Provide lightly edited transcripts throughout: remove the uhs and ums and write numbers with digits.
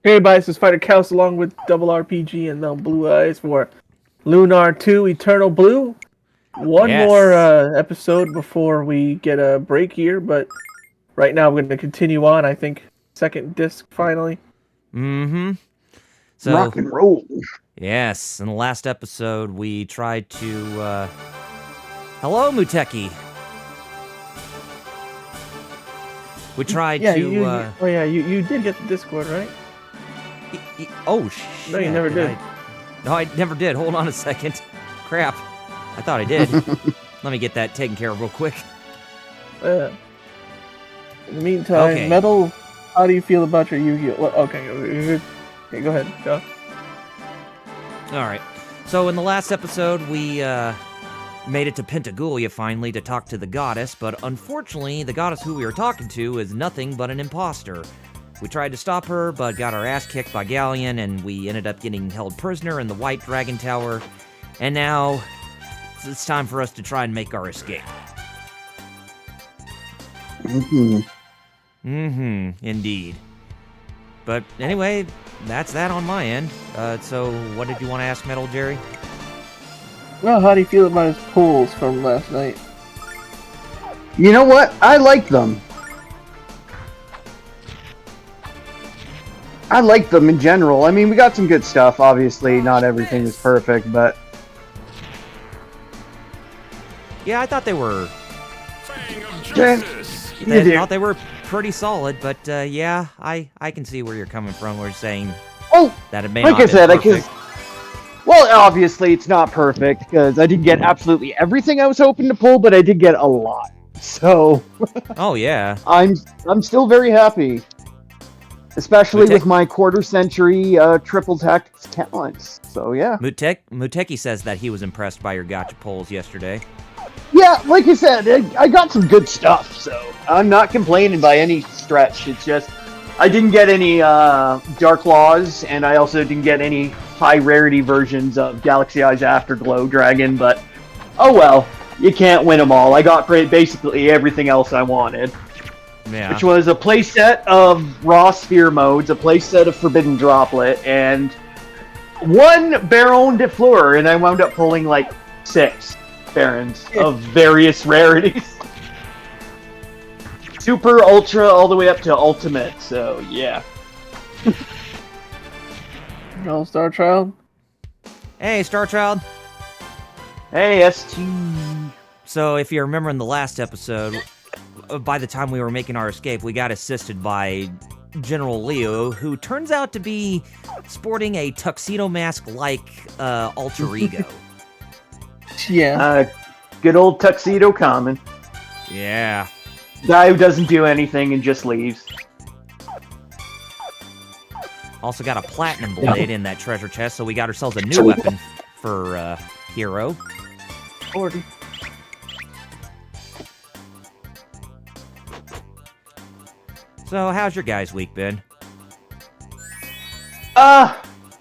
Hey, guys, this is Fighter Chaos along with Double RPG and Blue Eyes for Lunar 2 Eternal Blue. One more Yes. episode before we get a break here, but right now we're going to continue on, I think, second disc finally. Mm-hmm. So, Rock and roll. yes, in the last episode, we tried to, Hello, Muteki! We tried to, you did get the Discord, right? Oh, shit. No, you never did. No, I never did. Hold on a second. Crap. I thought I did. Let me get that taken care of real quick. In the meantime, Okay. Metal, how do you feel about your Yu-Gi-Oh? Well, okay, go ahead. Go. Alright. So, in the last episode, we, made it to Pentagoulia finally to talk to the goddess, but unfortunately, the goddess who we were talking to is nothing but an imposter. We tried to stop her, but got our ass kicked by Galleon, and we ended up getting held prisoner in the White Dragon Tower, and now it's time for us to try and make our escape. Indeed. But anyway, that's that on my end. So what did you want to ask Metal Jerry? Well, how do you feel about his pulls from last night? You know what? I like them. I like them in general. I mean, we got some good stuff. Obviously, not everything is perfect, but... Yeah, I thought they were... I thought they were pretty solid, but yeah, I can see where you're coming from. We're saying that it may like not I be said, perfect. well, obviously it's not perfect because I didn't get absolutely everything I was hoping to pull, but I did get a lot. So Oh yeah, I'm still very happy, especially with my quarter-century triple tactics talents. So yeah. Muteki says that he was impressed by your gotcha pulls yesterday. Yeah, like I said, I got some good stuff, so I'm not complaining by any stretch. It's just I didn't get any Dark Laws, and I also didn't get any high-rarity versions of Galaxy Eyes Afterglow Dragon, but oh well, you can't win them all. I got basically everything else I wanted. Yeah. Which was a playset of Raw Sphere modes, a playset of Forbidden Droplet, and one Baron de Fleur, and I wound up pulling like 6 Barons of various rarities. Super, Ultra, all the way up to Ultimate, so yeah. No, Star Child? Hey, Star Child. Hey, ST. So if you remember in the last episode, by the time we were making our escape, we got assisted by General Leo, who turns out to be sporting a tuxedo mask-like alter ego. Yeah. Good old Tuxedo Common. Yeah. Guy who doesn't do anything and just leaves. Also got a platinum blade in that treasure chest, so we got ourselves a new weapon for Hero. 40. So how's your guys' week been?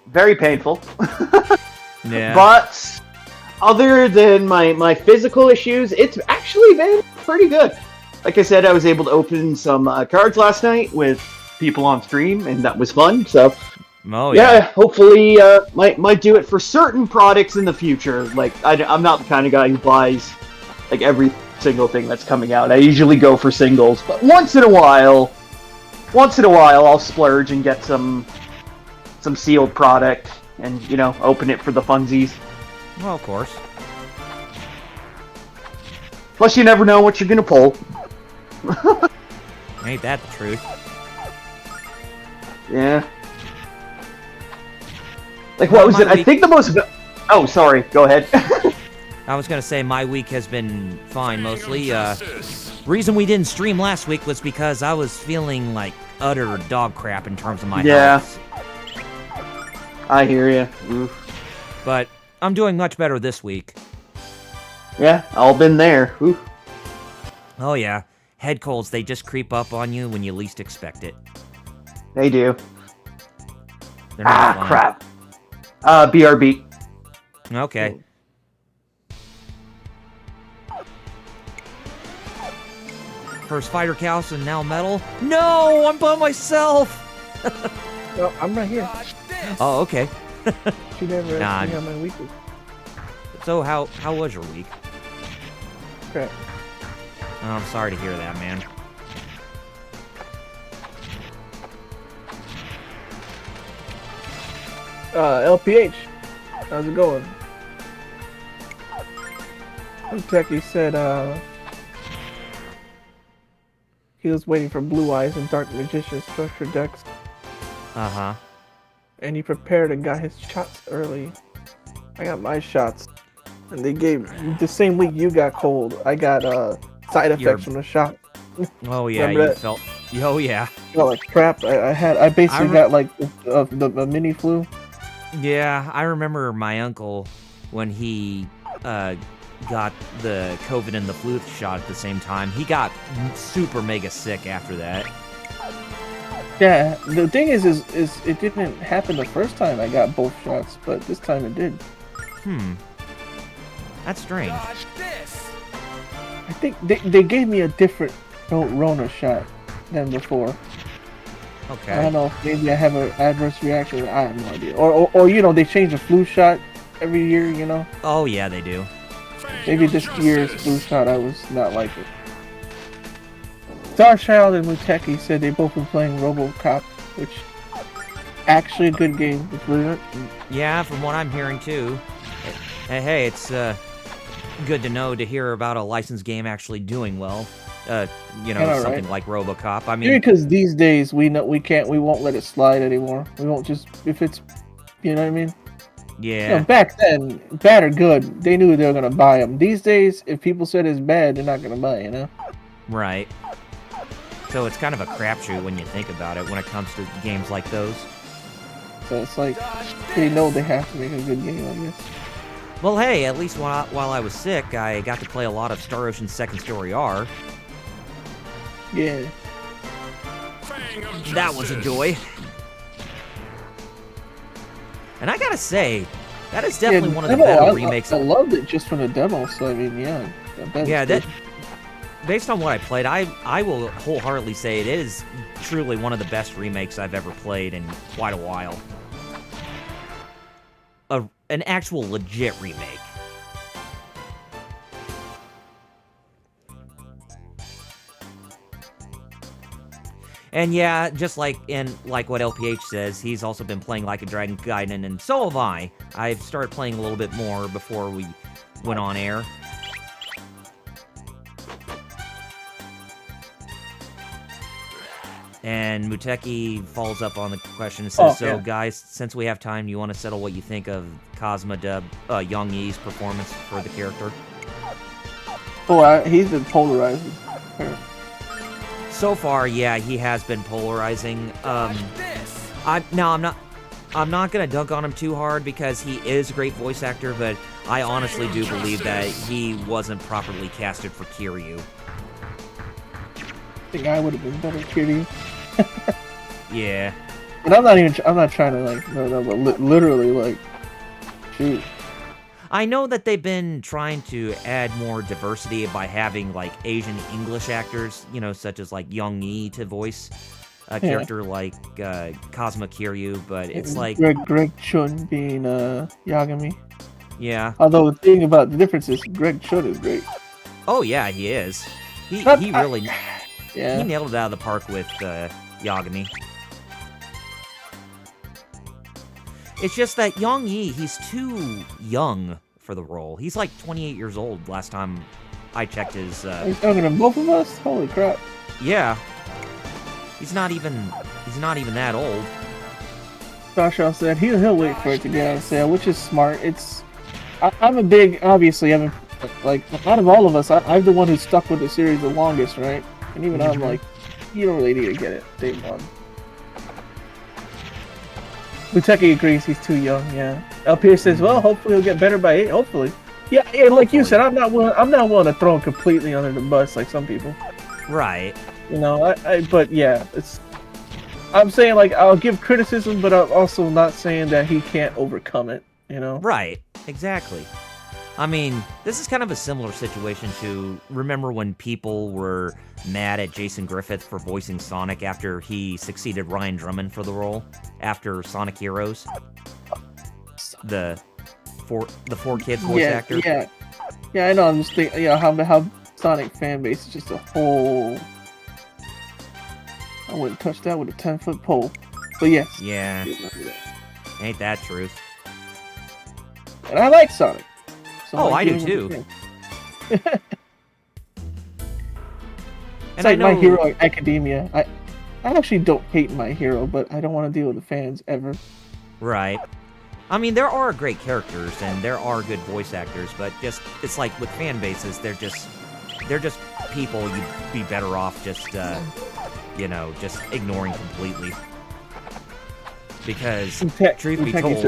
Very painful. Yeah. But other than my physical issues, it's actually been pretty good. Like I said, I was able to open some cards last night with people on stream, and that was fun. So, yeah, hopefully might do it for certain products in the future. Like, I'm not the kind of guy who buys like every single thing that's coming out. I usually go for singles, but once in a while, I'll splurge and get some sealed product, and open it for the funsies. Well, of course. Plus, you never know what you're gonna pull. Ain't that the truth? Yeah. Like, what was it? I think the most... Oh, sorry. Go ahead. I was gonna say my week has been fine, mostly. Reason we didn't stream last week was because I was feeling like utter dog crap in terms of my health. I hear you. But I'm doing much better this week. Yeah, all been there. Oof. Oh yeah. Head colds, they just creep up on you when you least expect it. They do. They're not fun. Crap. BRB. Okay. First Fighter Chaos and now Metal. No, I'm by myself. No, I'm right here. Oh, okay. She never Nah, asked me how my week was. So how was your week? Crap. Oh, I'm sorry to hear that, man. LPH, how's it going? Techie said he was waiting for Blue Eyes and Dark Magician structure decks, Uh-huh. and he prepared and got his shots early. I got my shots, and they gave the same week you got cold. I got side effects from the shot. Oh yeah, Remember you that? felt. Oh yeah. Felt like crap. I basically got like the mini flu. Yeah, I remember my uncle when he got the COVID and the flu shot at the same time. He got super mega sick after that. Yeah, the thing is it didn't happen the first time I got both shots, but this time it did. That's strange. I think they gave me a different Rona shot than before. Okay. I don't know if maybe I have an adverse reaction. I have no idea. Or you know, they change the flu shot every year, you know? Oh yeah, they do. Maybe this year's flu shot I was not like it. Starchild and Muteki said they both been playing RoboCop, which actually a good game. It's really good. Yeah, from what I'm hearing too. Hey, it's good to hear about a licensed game actually doing well. You know, I know, something right? like RoboCop. I mean, Because these days we won't let it slide anymore. We won't just if it's, you know what I mean. yeah. You know, back then, bad or good, they knew they were gonna buy them. These days, if people said it's bad, they're not gonna buy it, you know? Right. So it's kind of a crapshoot when you think about it when it comes to games like those. So it's like, they know they have to make a good game, I guess. Well, hey, at least while I was sick, I got to play a lot of Star Ocean Second Story R. Yeah. That was a joy. And I gotta say, that is definitely one of the better remakes. I loved it just from the demo, so I mean, yeah. Based on what I played, I will wholeheartedly say it is truly one of the best remakes I've ever played in quite a while. An actual legit remake. And yeah, just like what LPH says, he's also been playing Like a Dragon Gaiden, and so have I. I've started playing a little bit more before we went on air. And Muteki follows up on the question and says, So guys, since we have time, you want to settle what you think of Cosma Dub Yang Yi's performance for the character? Oh, he's been polarizing. So far, yeah, he has been polarizing. I'm not gonna dunk on him too hard because he is a great voice actor, but I honestly do believe that he wasn't properly casted for Kiryu. I think I would have been better, Kiryu. Yeah. And I'm not trying to like, but literally like, shoot. I know that they've been trying to add more diversity by having like Asian English actors, you know, such as like Yang Yi to voice a character like Cosma Kiryu, but it's like Greg Chun being Yagami. Yeah. Although the thing about the difference is Greg Chun is great. Oh yeah, he is. He really he nailed it out of the park with Yagami. It's just that Yang Yi, he's too young for the role. He's like 28 years old last time I checked his... He's younger than both of us? Holy crap. Yeah. He's not even that old. Joshua said he'll wait for it to get on sale, which is smart. I'm a big, obviously, like, out of all of us, I'm the one who's stuck with the series the longest, right? And even I'm like, you don't really need to get it day one. Muteki agrees he's too young, yeah. LPH says, well, hopefully he'll get better by 8, hopefully. Yeah, like you said, I'm not willing to throw him completely under the bus like some people. Right. You know, but yeah, I'm saying, like, I'll give criticism, but I'm also not saying that he can't overcome it, you know? Right, exactly. I mean, this is kind of a similar situation to, remember when people were mad at Jason Griffith for voicing Sonic after he succeeded Ryan Drummond for the role after Sonic Heroes? The four kids voice actor? Yeah, I know, I'm just thinking, how Sonic fan base is just a whole... I wouldn't touch that with a 10-foot pole. But yes. Yeah. Ain't that truth. And I like Sonic. So oh, I do too. It's and like I know... My Hero Academia. I actually don't hate My Hero, but I don't want to deal with the fans ever. Right. I mean, there are great characters and there are good voice actors, but just it's like with fan bases, they're just people you'd be better off just just ignoring completely. Because truth be told,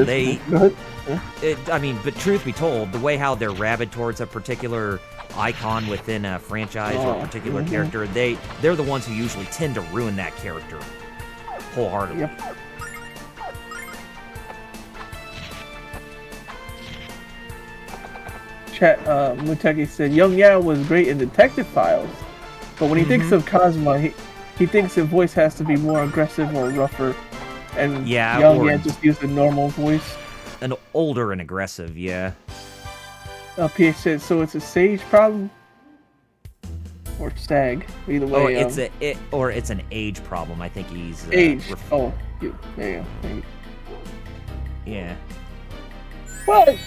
truth be told, the way how they're rabid towards a particular icon within a franchise or a particular character, they're the ones who usually tend to ruin that character wholeheartedly. Yep. Chat, Muteki said, Young Yao was great in Detective Files, but when he thinks of Cosmo, he thinks the voice has to be more aggressive or rougher, and Young Yao just used a normal voice. An older and aggressive, yeah. PH said, so it's a Sage problem? Or SAG, either way. It's an age problem. I think he's... age. There you go. Yeah. Well...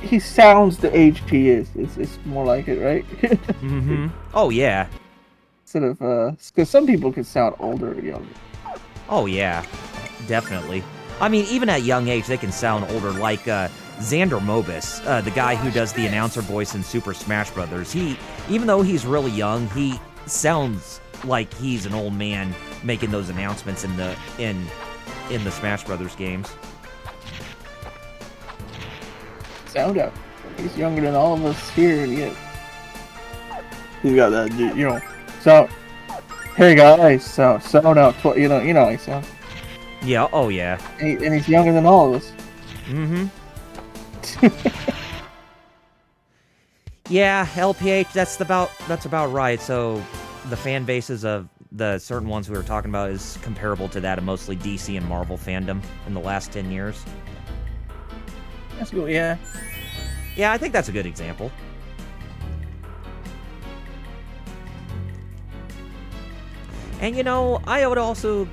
He sounds the age he is. It's more like it, right? Oh, yeah. Instead of, because some people can sound older or younger. Oh, yeah. Definitely. I mean, even at young age, they can sound older, like, Xander Mobus, the guy who does the announcer voice in Super Smash Brothers. Even though he's really young, he sounds like he's an old man making those announcements in the Smash Brothers games. Sound out. He's younger than all of us here, and yet he's got that, sound. Hey guys, sound out. You know how he sounds. Yeah. Oh yeah. And he's younger than all of us. Yeah, LPH. That's about right. So the fan bases of the certain ones we were talking about is comparable to that of mostly DC and Marvel fandom in the last 10 years. That's good, yeah. Yeah, I think that's a good example. And I would also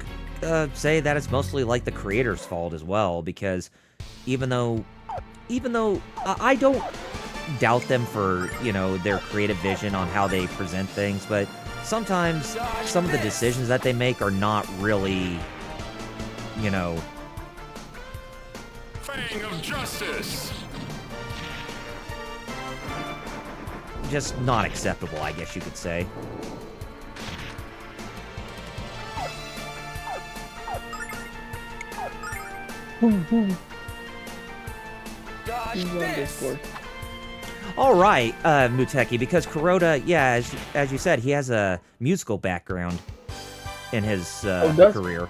say that it's mostly like the creator's fault as well, because even though I don't doubt them for, their creative vision on how they present things, but sometimes some of the decisions that they make are not really, Fang of justice. Just not acceptable, I guess you could say. All right, Muteki, because Kuroda, yeah, as you said, he has a musical background in his career.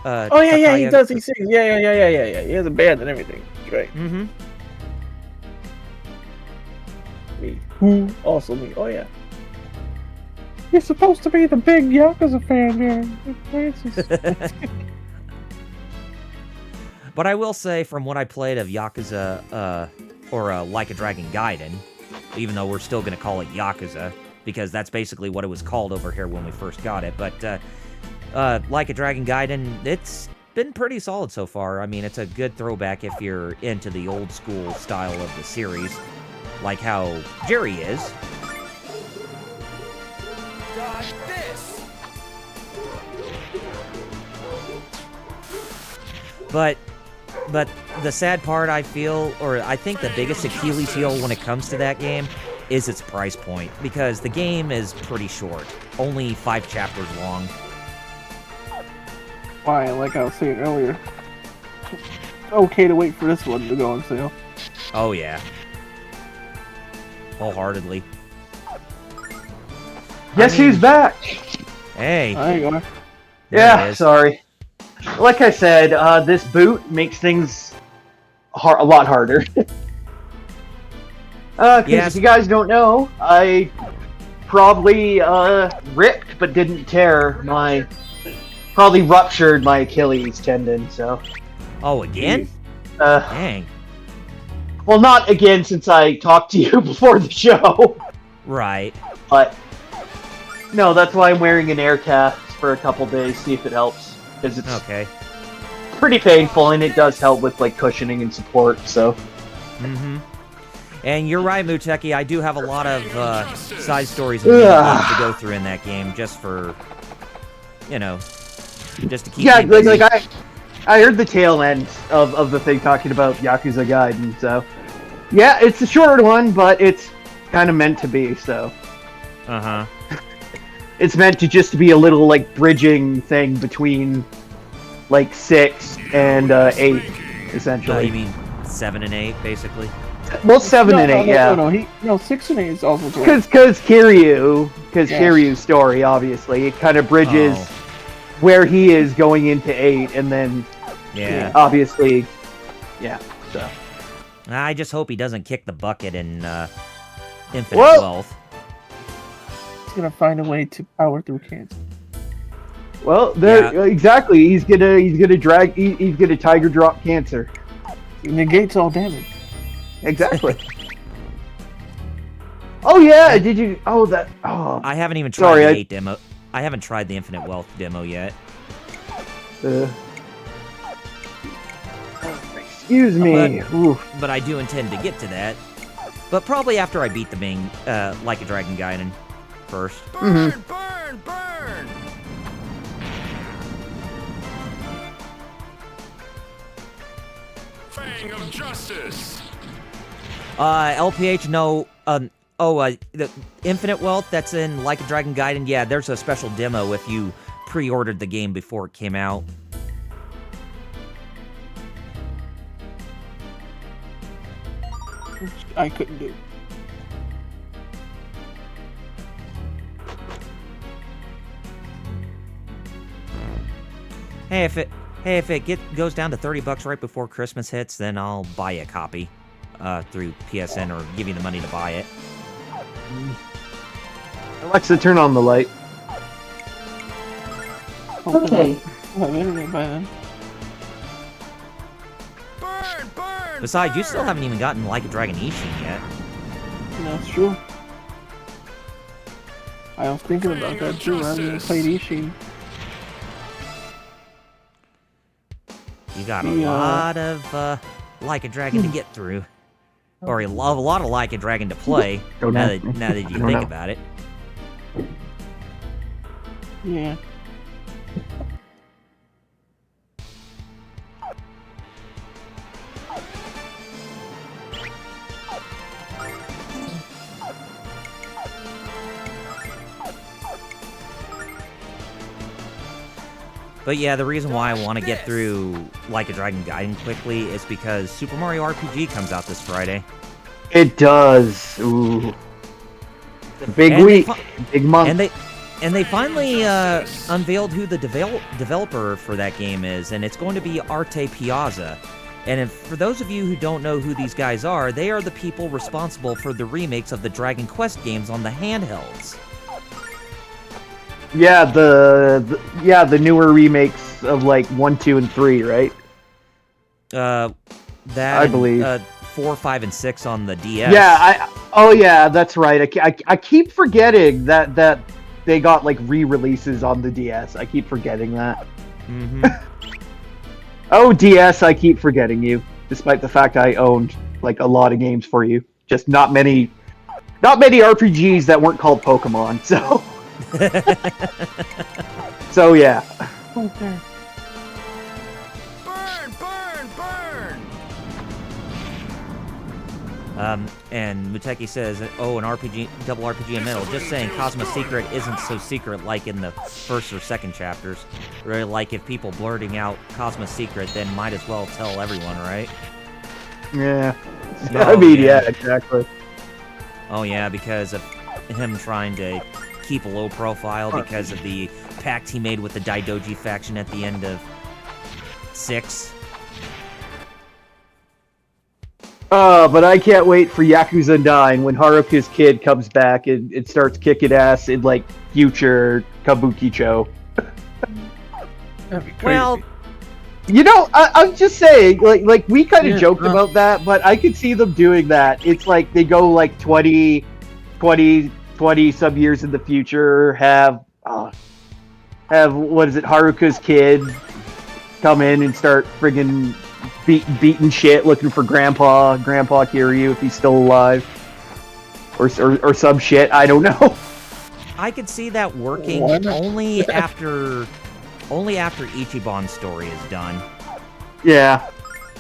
Oh yeah, he does. He sings. Yeah. He has a band and everything. Right. Me. Who? Also me. Oh yeah. You're supposed to be the big Yakuza fan here, Francis. But I will say, from what I played of Yakuza, or Like a Dragon Gaiden, even though we're still going to call it Yakuza, because that's basically what it was called over here when we first got it, but Like a Dragon Gaiden, it's been pretty solid so far. I mean, it's a good throwback if you're into the old school style of the series, like how Jerry is. Dodge this. But the sad part, I feel, or I think the biggest Achilles heel when it comes to that game is its price point, because the game is pretty short, only 5 chapters long. Why, like I was saying earlier, okay to wait for this one to go on sale. Oh yeah. Wholeheartedly. Guess who's back? Hey. There you go. Yeah, sorry. Like I said, this boot makes things a lot harder. Because if you guys don't know, I probably ripped but didn't tear probably ruptured my Achilles tendon. So. Oh, again? Dang. Dang. Well, not again since I talked to you before the show. Right. But no, that's why I'm wearing an air cast for a couple days. See if it helps, because it's Okay. pretty painful and it does help with like cushioning and support. So. Mm-hmm. And you're right, Muteki. I do have a lot of side stories and games to go through in that game, just for, just to keep. Yeah, me busy. like I heard the tail end of the thing talking about Yakuza Gaiden. So, yeah, it's a short one, but it's kind of meant to be. So. Uh-huh. It's meant to just be a little like bridging thing between like 6 and 8, essentially. You mean 7 and 8, basically? Well, 7 and 8, yeah. No, 6 and 8 is also Because Kiryu's story, obviously, it kind of bridges where he is going into 8, and then obviously, so. I just hope he doesn't kick the bucket in Infinite Wealth. He's gonna find a way to power through cancer. Well, exactly. He's gonna tiger drop cancer. It negates all damage. Exactly. Oh yeah, did you? Oh that. Oh. I haven't even tried the 8 demo. I haven't tried the Infinite Wealth demo yet. Excuse me. But I do intend to get to that. But probably after I beat the main, Like a Dragon Gaiden first. Burn, burn, burn! Fang of Justice! LPH, no, the Infinite Wealth that's in Like a Dragon Gaiden, yeah, there's a special demo if you pre-ordered the game before it came out. Which I couldn't do. Hey, if it goes down to $30 right before Christmas hits, then I'll buy a copy through PSN or give you the money to buy it. Alexa, turn on the light. Okay. I'll have internet by then. Burn, burn! Besides, you still haven't even gotten Like a Dragon Ishin yet. That's true. I was thinking about that too. I haven't even played Ishin. You got a lot of Like a Dragon to get through. Or a lot of Like a Dragon to play, now that you think about it. Yeah. But yeah, the reason why I want to get through Like a Dragon Gaiden quickly is because Super Mario RPG comes out this Friday. It does. Ooh. It's a big week, big month. And they finally unveiled who the developer for that game is, and it's going to be Arte Piazza. And for those of you who don't know who these guys are, they are the people responsible for the remakes of the Dragon Quest games on the handhelds. Yeah, the newer remakes of like 1, 2, and 3, right? That I believe 4, 5, and 6 on the DS. Yeah, yeah, that's right. I keep forgetting that they got like re-releases on the DS. I keep forgetting that. Mm-hmm. Oh, DS, I keep forgetting you, despite the fact I owned like a lot of games for you. Just not many RPGs that weren't called Pokemon. So. So yeah. Okay. Burn, burn, burn! And Muteki says, oh, an RPG, double RPG in middle. Just saying, Cosmo's secret isn't so secret like in the first or second chapters. Really, like if people blurting out Cosmo's secret, then might as well tell everyone, right? Yeah. Oh, I mean, yeah, exactly. Oh yeah, because of him trying to keep a low profile because of the pact he made with the Daidoji faction at the end of 6. But I can't wait for Yakuza 9 when Haruka's kid comes back and it starts kicking ass in like future Kabukicho. That'd be crazy. Well, You know, I'm just saying, like we kind of Yeah, joked about that, but I could see them doing that. It's like they go like 20 some years in the future, have what is it, Haruka's kid come in and start friggin' beating shit, looking for Grandpa Kiryu if he's still alive, or some shit. I don't know. I could see that working Why not? only after Ichiban's story is done. Yeah.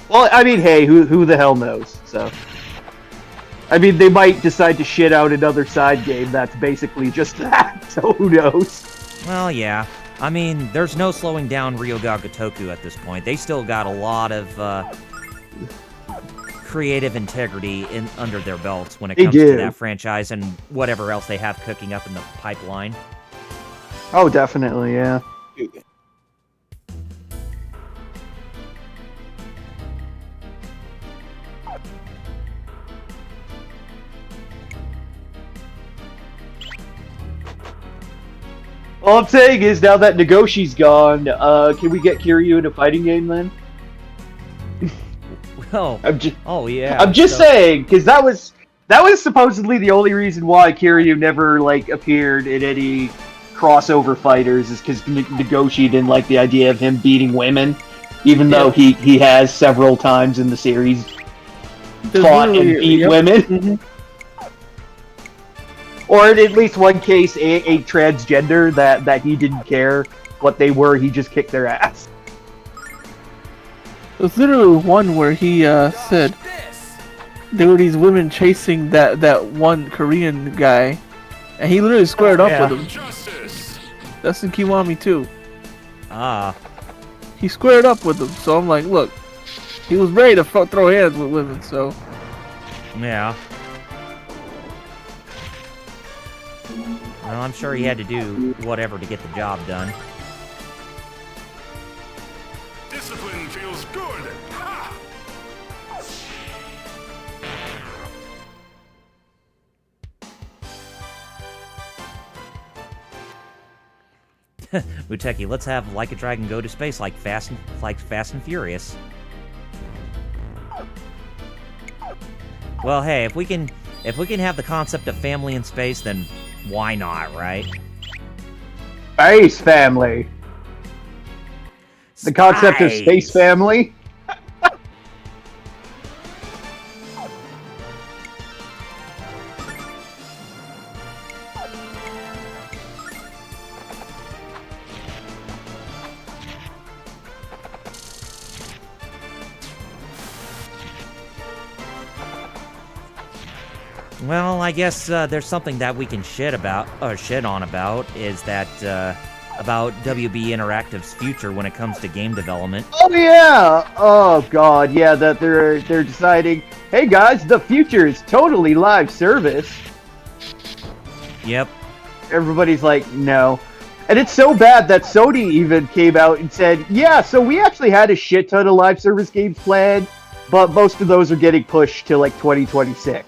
Well, I mean, hey, who the hell knows? So, I mean, they might decide to shit out another side game that's basically just that. So who knows? Well, yeah. I mean, there's no slowing down Ryoga Gotoku at this point. They still got a lot of creative integrity under their belts when it They comes do. to that franchise and whatever else they have cooking up in the pipeline. Oh, definitely, yeah. All I'm saying is, now that Nagoshi's gone, can we get Kiryu in a fighting game then? Oh, yeah. I'm just saying, because that was supposedly the only reason why Kiryu never like appeared in any crossover fighters, is because Nagoshi didn't like the idea of him beating women, even though he has several times in the series fought and beat women. Mhm. Or in at least one case, a transgender that he didn't care what they were, he just kicked their ass. There's literally one where he said This. there were these women chasing that one Korean guy, and he literally squared up Yeah. with them. Justice. That's in Kiwami too. Ah, He squared up with them, so I'm like, look, he was ready to throw hands with women. So yeah. Well, I'm sure he had to do whatever to get the job done. Discipline feels good. Ha! Muteki, let's have Like a Dragon go to space like Fast and Furious. Well, hey, if we can have the concept of family in space, then why not, right? Space family. The concept of space family. Well, I guess there's something that we can shit on about, is that about WB Interactive's future when it comes to game development. Oh yeah! Oh god, yeah, that they're deciding, hey guys, the future is totally live service. Yep. Everybody's like, no. And it's so bad that Sony even came out and said, yeah, so we actually had a shit ton of live service games planned, but most of those are getting pushed to like 2026.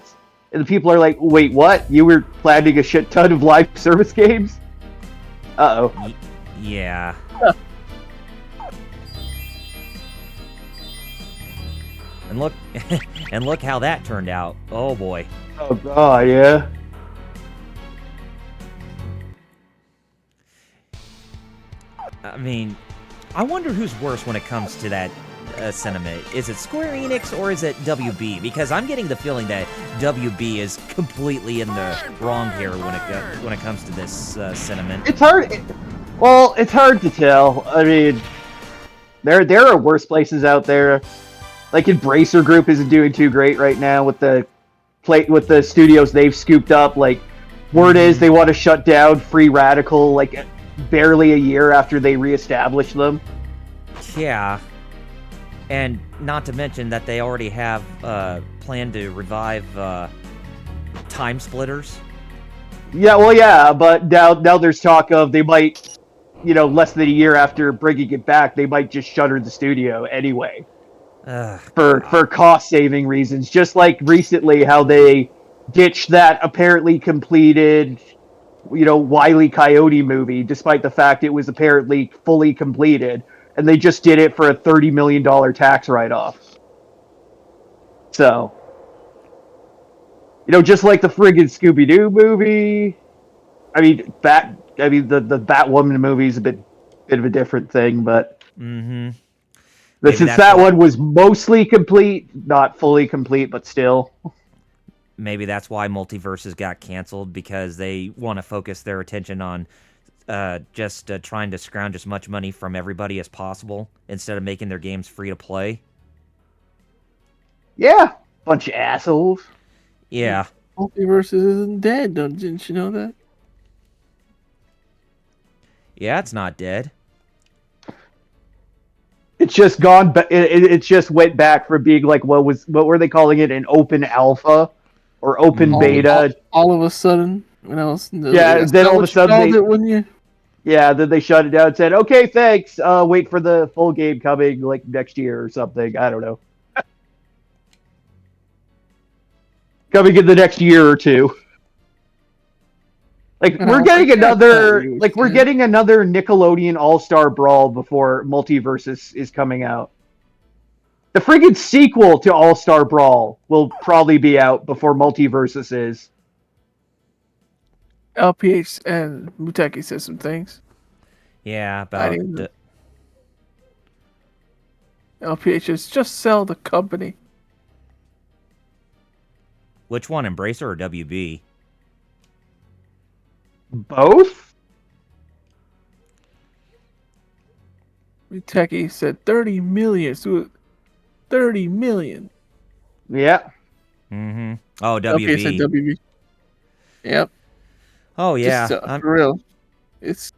And the people are like, wait, what? You were planning a shit ton of live service games? Uh-oh. Yeah. And look, and look how that turned out. Oh boy. Oh god, yeah. I mean, I wonder who's worse when it comes to that sentiment. Is it Square Enix or is it WB? Because I'm getting the feeling that WB is completely in the wrong here when it comes to this sentiment. It's hard. Well, it's hard to tell. I mean, there are worse places out there. Like Embracer Group isn't doing too great right now with the studios they've scooped up. Like, word is they want to shut down Free Radical like barely a year after they reestablished them. Yeah. And not to mention that they already have planned to revive Time Splitters. Yeah, well, yeah, but now there's talk of they might, less than a year after bringing it back, they might just shutter the studio anyway. for cost saving reasons. Just like recently, how they ditched that apparently completed, Wile E. Coyote movie, despite the fact it was apparently fully completed, and they just did it for a $30 million tax write off. So, just like the friggin' Scooby Doo movie. The Batwoman movie is a bit of a different thing, but Maybe since that's that why, one was mostly complete, not fully complete, but still. maybe that's why Multiverses got canceled, because they want to focus their attention on just trying to scrounge as much money from everybody as possible instead of making their games free to play. Yeah, bunch of assholes. Yeah. Multiverses isn't dead, didn't you know that? Yeah, it's not dead. It's just gone, but it just went back from being like what were they calling it, an open alpha or open beta? All of a sudden, when I was Then all of a sudden then they shut it down and said, "Okay, thanks. Wait for the full game coming like next year or something. I don't know, coming in the next year or two." Like we're getting another Nickelodeon All-Star Brawl before Multiversus is coming out. The friggin' sequel to All-Star Brawl will probably be out before Multiversus is. LPH and Muteki said some things. Yeah, about LPH is just sell the company. which one, Embracer or WB? Both? Muteki said 30 million. So 30 million. Yeah. Mm-hmm. Oh, WB. LPH said WB. Yep. Oh yeah. Just, for real. It's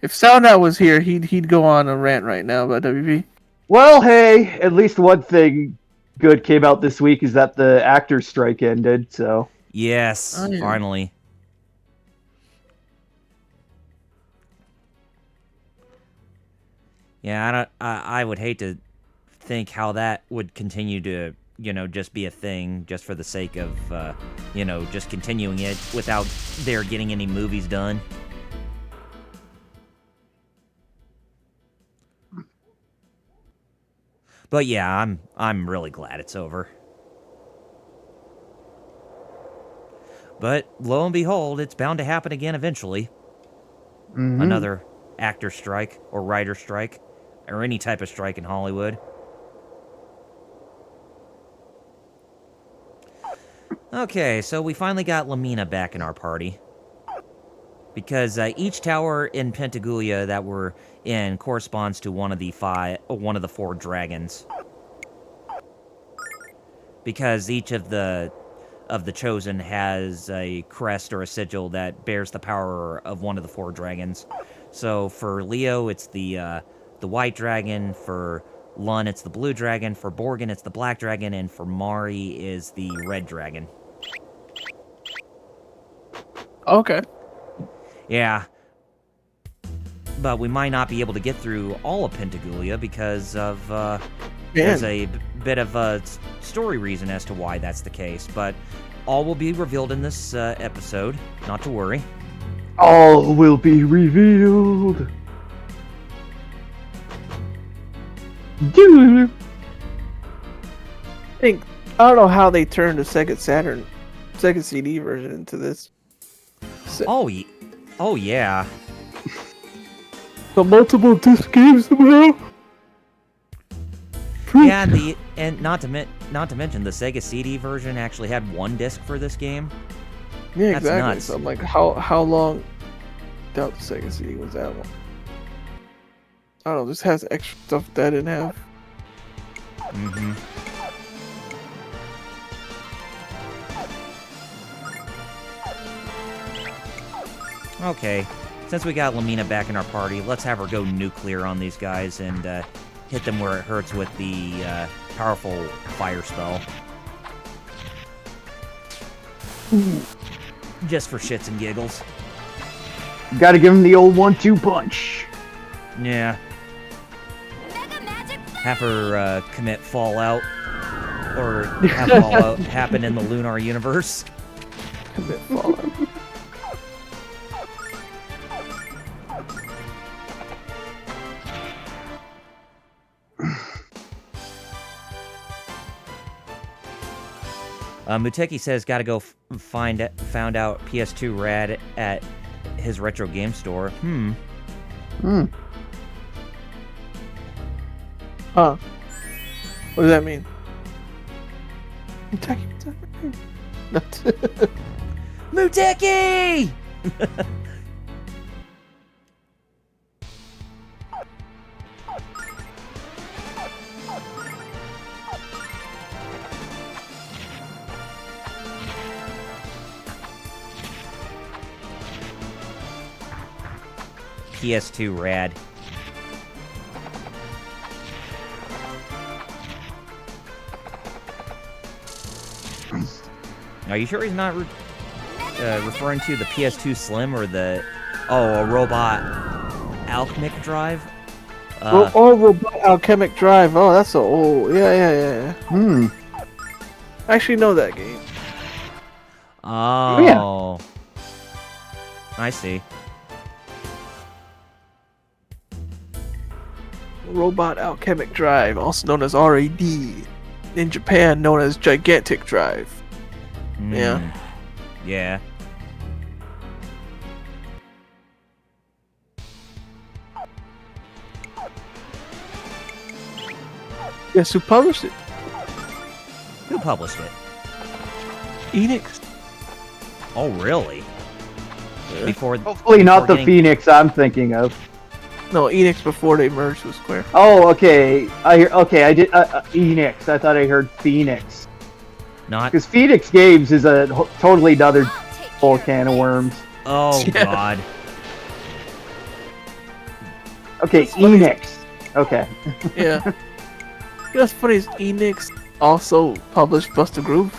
if SoundOut was here, he'd go on a rant right now about WB. Well, hey, at least one thing good came out this week is that the actors' strike ended. So Yes, finally. Yeah, I would hate to think how that would continue to, just be a thing just for the sake of, just continuing it without their getting any movies done. But yeah, I'm really glad it's over. But lo and behold, it's bound to happen again eventually. Mm-hmm. Another actor strike or writer strike or any type of strike in Hollywood. Okay, so we finally got Lamina back in our party. Because each tower in Pentagoulia that we're in corresponds to one of the 4 dragons. Because each of the chosen has a crest or a sigil that bears the power of one of the 4 dragons. So for Leo, it's the white dragon. For Lun, it's the blue dragon. For Borgin, it's the black dragon. And for Mari is the red dragon. Okay. Yeah. But we might not be able to get through all of Pentagoulia because of, there's a bit of a story reason as to why that's the case. But all will be revealed in this episode, not to worry. All will be revealed. I don't know how they turned the Sega CD version into this. Oh yeah. The multiple disc games, bro. Yeah, and not to mention the Sega CD version actually had 1 disc for this game. Yeah, That's exactly. nuts. So I'm like, how long? Doubt the Sega CD was that one. I don't know. This has extra stuff that I didn't have. Mm-hmm. Okay, since we got Lamina back in our party, let's have her go nuclear on these guys and hit them where it hurts with the powerful fire spell. Just for shits and giggles. Gotta give him the old 1-2 punch. Yeah. Mega Magic Flash! have her commit Fallout, or have Fallout happen in the Lunar universe. Commit Fallout. Muteki says gotta go found out PS2 rad at his retro game store. Huh. What does that mean? Muteki! PS2 rad. Are you sure he's not referring to the PS2 Slim or the... Oh, a robot alchemic drive? Robot Alchemic Drive. Oh, that's so old. Yeah. I actually know that game. Oh. Yeah. I see. Robot Alchemic Drive, also known as RAD. In Japan, known as Gigantic Drive. Yeah. Yeah. Guess who published it? Who published it? Enix. Oh, really? Yeah. Hopefully not the getting... Phoenix I'm thinking of. No, Enix before they merged with Square. Oh, okay. I did Enix. I thought I heard Phoenix. Not... Because Phoenix Games is a totally another whole can of worms. Oh, Yeah. God. Okay, Enix. Okay. Yeah. You know what's funny is Enix also published Bust a Groove.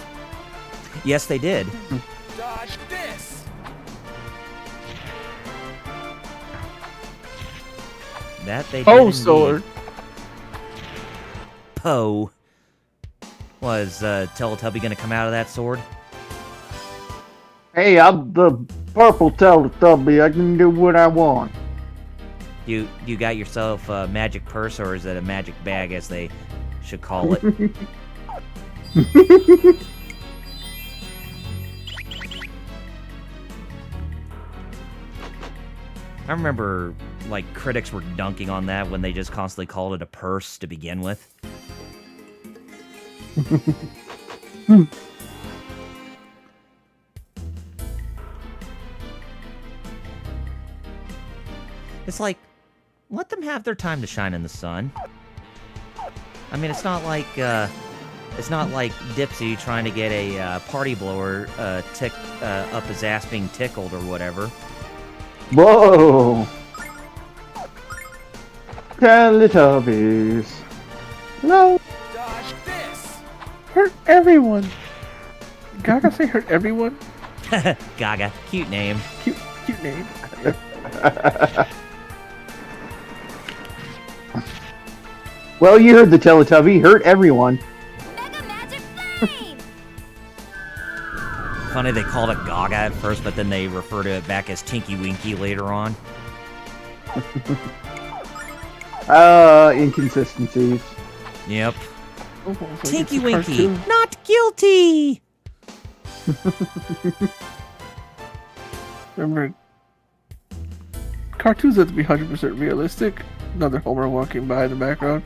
Yes, they did. Dodge this! That they did Oh, indeed. Sword. Poe. Was Teletubby gonna come out of that sword? Hey, I'm the purple Teletubby. I can do what I want. You got yourself a magic purse, or is it a magic bag, as they should call it? I remember, like, critics were dunking on that when they just constantly called it a purse to begin with. It's like, let them have their time to shine in the sun. I mean, it's not like Dipsy trying to get a party blower tick up his ass being tickled or whatever. Whoa! Teletubbies. No. Dodge this! Hurt everyone. Gaga say hurt everyone? Gaga, cute name. Cute name. Well, you heard the Teletubby. Hurt everyone. Mega Magic Flame! Funny they called it Gaga at first, but then they refer to it back as Tinky Winky later on. Inconsistencies. Yep. Oh, it's like Tinky it's a Winky, cartoon. not guilty! Remember, cartoons have to be 100% realistic. Another Homer walking by in the background.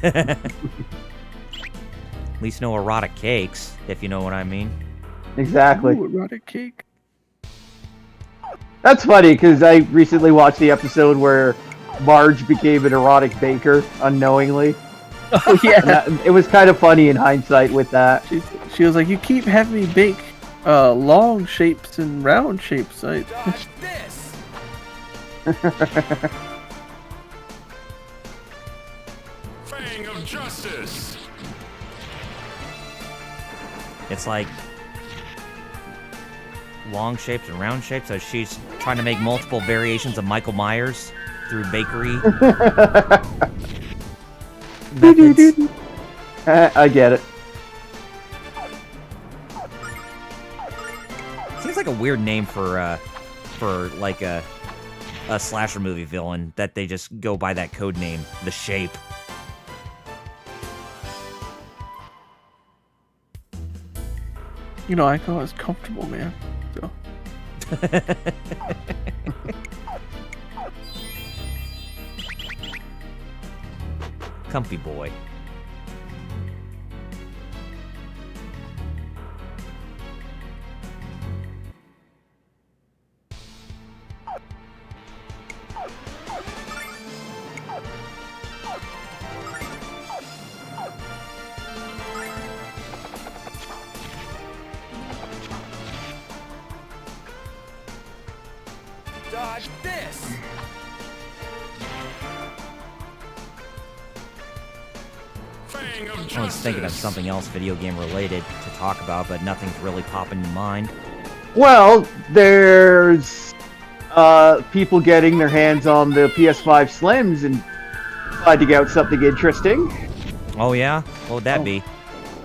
At least no erotic cakes, if you know what I mean. Exactly. Ooh, erotic cake. That's funny because I recently watched the episode where Marge became an erotic baker unknowingly. Oh, yeah. It was kind of funny in hindsight with that. She was like, you keep having me bake long shapes and round shapes. Dodge this! Fang of justice! It's like long shapes and round shapes, so she's trying to make multiple variations of Michael Myers through bakery. methods. I get it. Seems like a weird name for like a slasher movie villain that they just go by that code name, The Shape. You know, I call it comfortable, man. So. Comfy boy. Dodge this. Fang of justice. I was thinking of something else video game related to talk about, but nothing's really popping in mind. Well, there's people getting their hands on the PS5 Slims and finding out something interesting. Oh yeah? What would that be?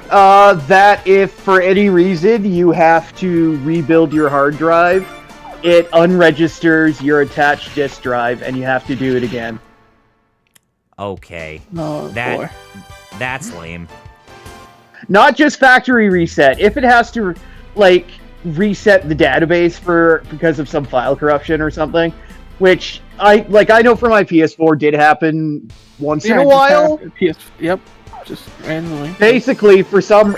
That if for any reason you have to rebuild your hard drive, it unregisters your attached disk drive and you have to do it again. Okay. No, boy. That's lame. Not just factory reset. If it has to, like, reset the database because of some file corruption or something, which I know for my PS4 did happen once in a while. Yep, just randomly. Basically, for some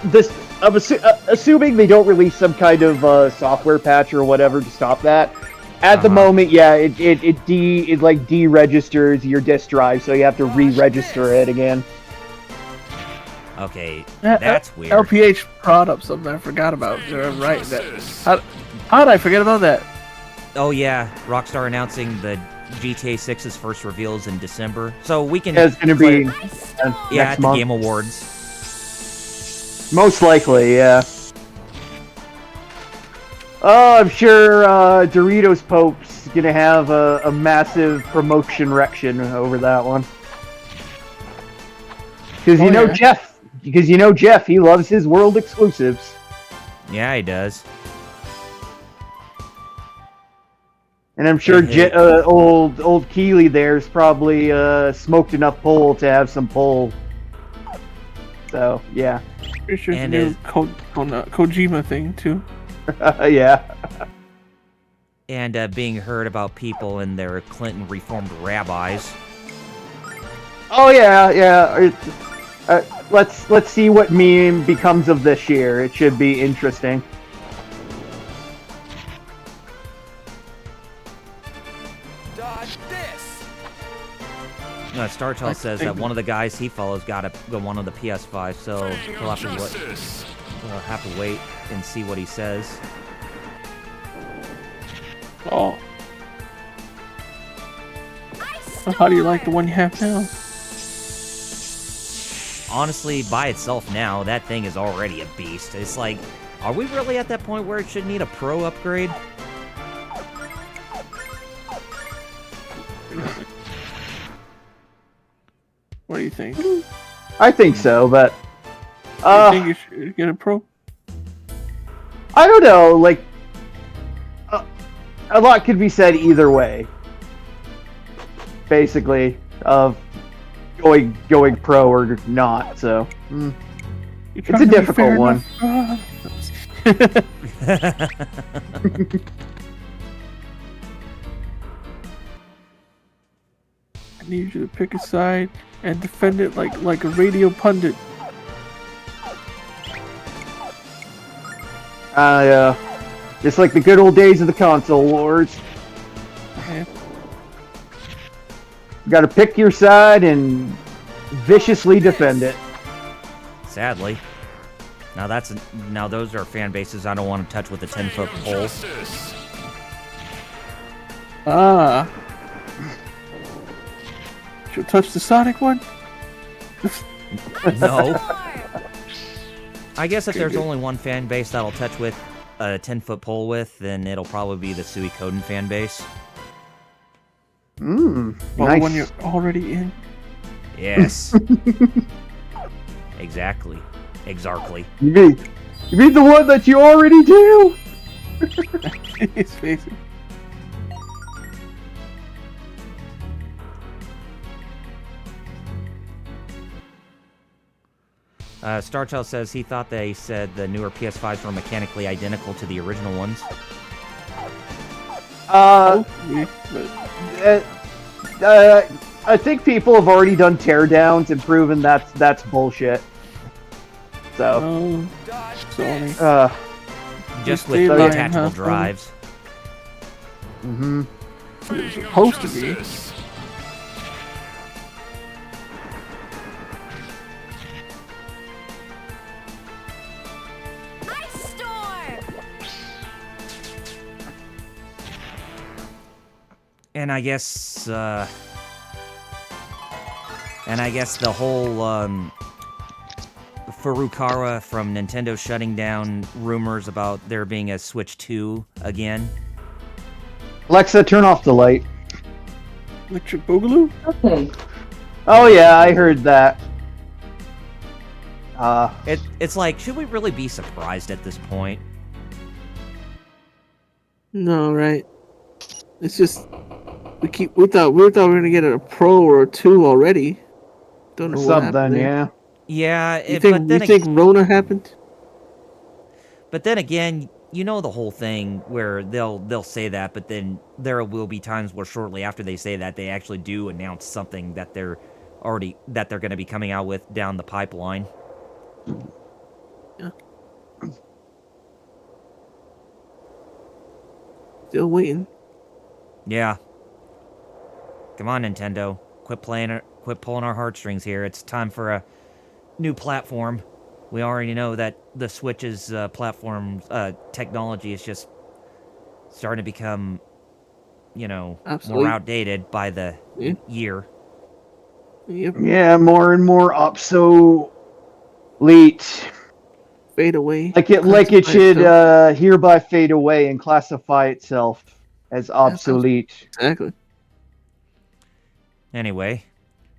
this, I'm assuming they don't release some kind of software patch or whatever to stop that. At the moment, yeah, it deregisters your disk drive, so you have to re-register it again. Okay, that's weird. LPH brought up something I forgot about. You're right. How did I forget about that? Oh yeah, Rockstar announcing the GTA 6's first reveals in December, so we can. Yeah, it's gonna be at next the month. Game Awards. Most likely, yeah. Oh, I'm sure Doritos Pope's gonna have a massive promotion rection over that one. Because you know Jeff, he loves his world exclusives. Yeah, he does. And I'm sure old Keeley there's probably smoked enough pole to have some pole. So, yeah. Pretty sure it's a And new Kojima thing, too. Yeah. And being heard about people and their Clinton reformed rabbis. Oh, yeah. Let's see what meme becomes of this year. It should be interesting. Dodge this. StarTel says that one of the guys he follows got one on the PS5, so Fang we'll of have to justice. we'll have to wait and see what he says. Oh. So how do you like the one you have now? Honestly, by itself now, that thing is already a beast. It's like, are we really at that point where it should need a pro upgrade? What do you think? Do I think so, but you think you should get a pro? I don't know. Like, a lot could be said either way. Basically, of going pro or not. So You're it's trying a to be difficult fair one. enough. I need you to pick a side and defend it like a radio pundit. Yeah. Just like the good old days of the console wars. Yeah. You gotta pick your side and viciously defend it. Sadly. Now those are fan bases I don't want to touch with a 10-foot Fang of pole. justice. Ah. Should touch the Sonic one? No. I guess if there's only one fan base that'll touch with a 10-foot pole with, then it'll probably be the Suikoden fan base. Well, Nice. when you're already in. Yes. Exactly. Exactly. You mean the one that you already do? His face. Starchild says he thought they said the newer PS5s were mechanically identical to the original ones. Hopefully, but I think people have already done teardowns and proven that's bullshit. So, Dodge Sony. this. Just stay with lying, detachable huh? drives. mm-hmm. Fang of supposed to be. justice. Ice storm. And I guess the whole Furukawa from Nintendo shutting down rumors about there being a Switch 2 again. Alexa, turn off the light. Electric Boogaloo? Oh yeah, I heard that. It's like, should we really be surprised at this point? No, right. It's just we thought we were gonna get a Pro or a 2 already. Don't know what happened Something, there. yeah. Yeah, You think Rona happened? But then again, you know the whole thing where they'll say that, but then there will be times where shortly after they say that, they actually do announce something that they're going to be coming out with down the pipeline. Yeah. Still waiting. Yeah. Come on, Nintendo. Quit pulling our heartstrings here. It's time for a new platform. We already know that the Switch's platform technology is just starting to become, Absolutely. more outdated by the Yeah. year. Yep. Yeah, more and more obsolete. Fade away. Like it Classify should itself. hereby fade away and classify itself as obsolete. Exactly. Anyway,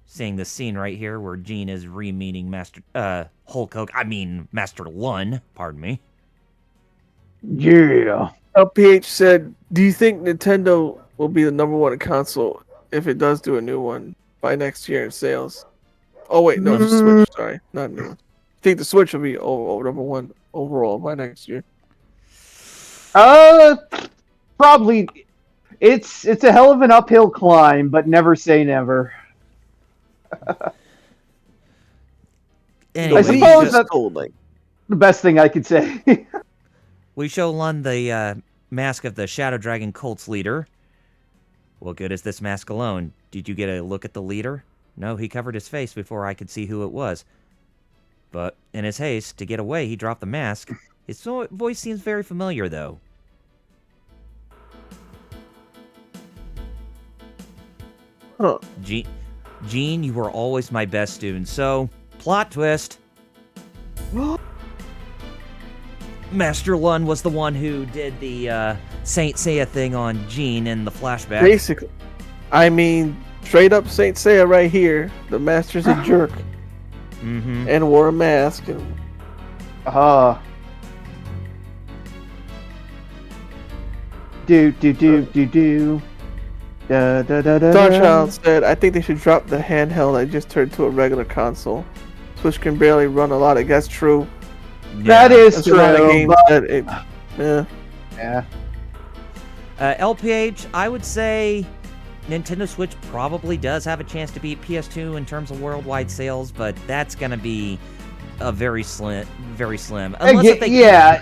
seeing this scene right here where Gene is re-meeting Master Lun, pardon me. Yeah. LPH said, "Do you think Nintendo will be the #1 console if it does do a new one by next year in sales?" Oh wait, no, it's the Switch. Sorry, not new one. I think the Switch will be #1 overall by next year. Probably. It's a hell of an uphill climb, but never say never. Anyway, I suppose just that's told, like, the best thing I could say. we show Lun the mask of the Shadow Dragon cult's leader. What good is this mask alone? Did you get a look at the leader? No, he covered his face before I could see who it was. But in his haste to get away, he dropped the mask. His voice seems very familiar, though. huh? Gene, you were always my best student. So, plot twist. Master Lun was the one who did the Saint Seiya thing on Gene in the flashback. Basically, I mean, straight up Saint Seiya right here. The master's a jerk Mm-hmm. and wore a mask. And Do. Da, da, da, da, Starchild said, "I think they should drop the handheld and just turn to a regular console. Switch can barely run a lot. I guess true. That is There's a lot of true. games But, that it, yeah. yeah. LPH, I would say Nintendo Switch probably does have a chance to beat PS2 in terms of worldwide sales, but that's going to be a very slim. Unless if they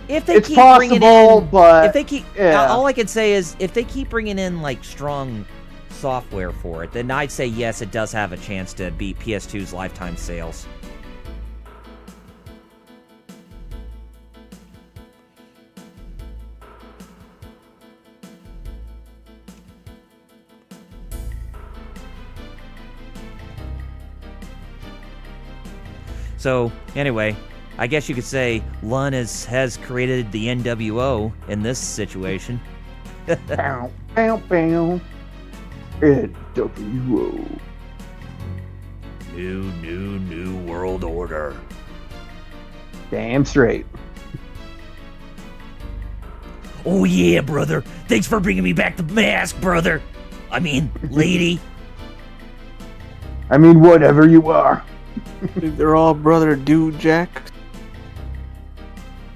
if they It's keep possible, bringing in, but if they keep, yeah. all I can say is if they keep bringing in like strong software for it, then I'd say yes, it does have a chance to beat PS2's lifetime sales. So, anyway, I guess you could say Lun has created the NWO in this situation. Bow, bow, bow. NWO. New world order. Damn straight. Oh yeah, brother. Thanks for bringing me back the mask, brother. I mean, lady. I mean, whatever you are. They're all brother dude Jack.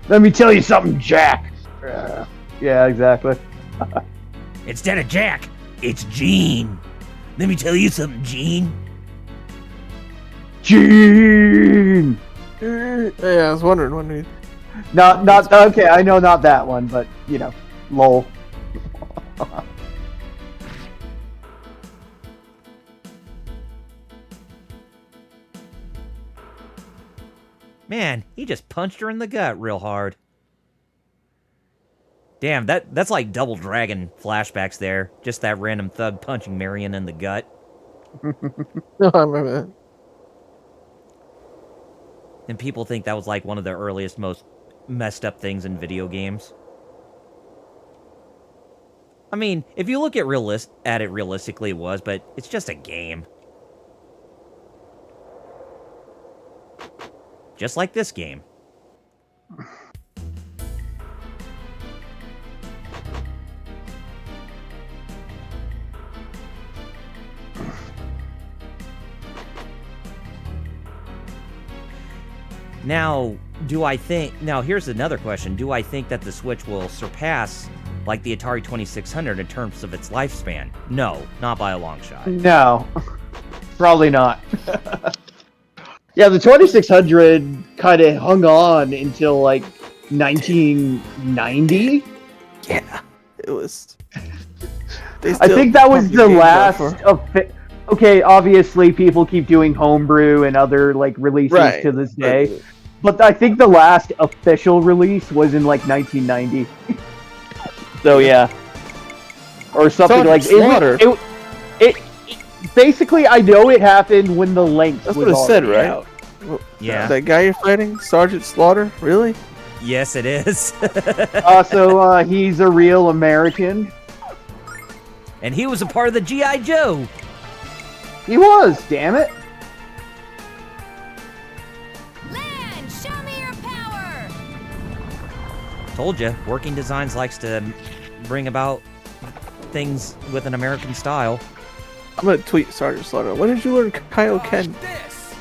Let me tell you something, Jack. Yeah, exactly. Instead of Jack, it's Gene. Let me tell you something, Gene. Gene! Yeah, I was wondering when we. Not okay. I know not that one, but you know, lol. Man, he just punched her in the gut real hard. Damn, that's like Double Dragon flashbacks there. Just that random thug punching Marion in the gut. No, I remember that. And people think that was like one of the earliest, most messed up things in video games. I mean, if you look at it realistically, it was, but it's just a game. Just like this game. Now, here's another question. Do I think that the Switch will surpass, like, the Atari 2600 in terms of its lifespan? No, not by a long shot. No, probably not. Yeah, the 2600 kind of hung on until like 1990. Yeah, it was. I think that was the last of. Okay, obviously people keep doing homebrew and other like releases to this day, but I think the last official release was in like 1990. So yeah, or something like Slaughter. it. Basically, I know it happened when the Lynx. That's was what it said, already right? out. Yeah. That guy you're fighting, Sergeant Slaughter, really? Yes, it is. So he's a real American. And he was a part of the G.I. Joe. He was, damn it. Land, show me your power. Told you, Working Designs likes to bring about things with an American style. I'm gonna tweet Sergeant Slaughter. When did you learn Kaioken? This.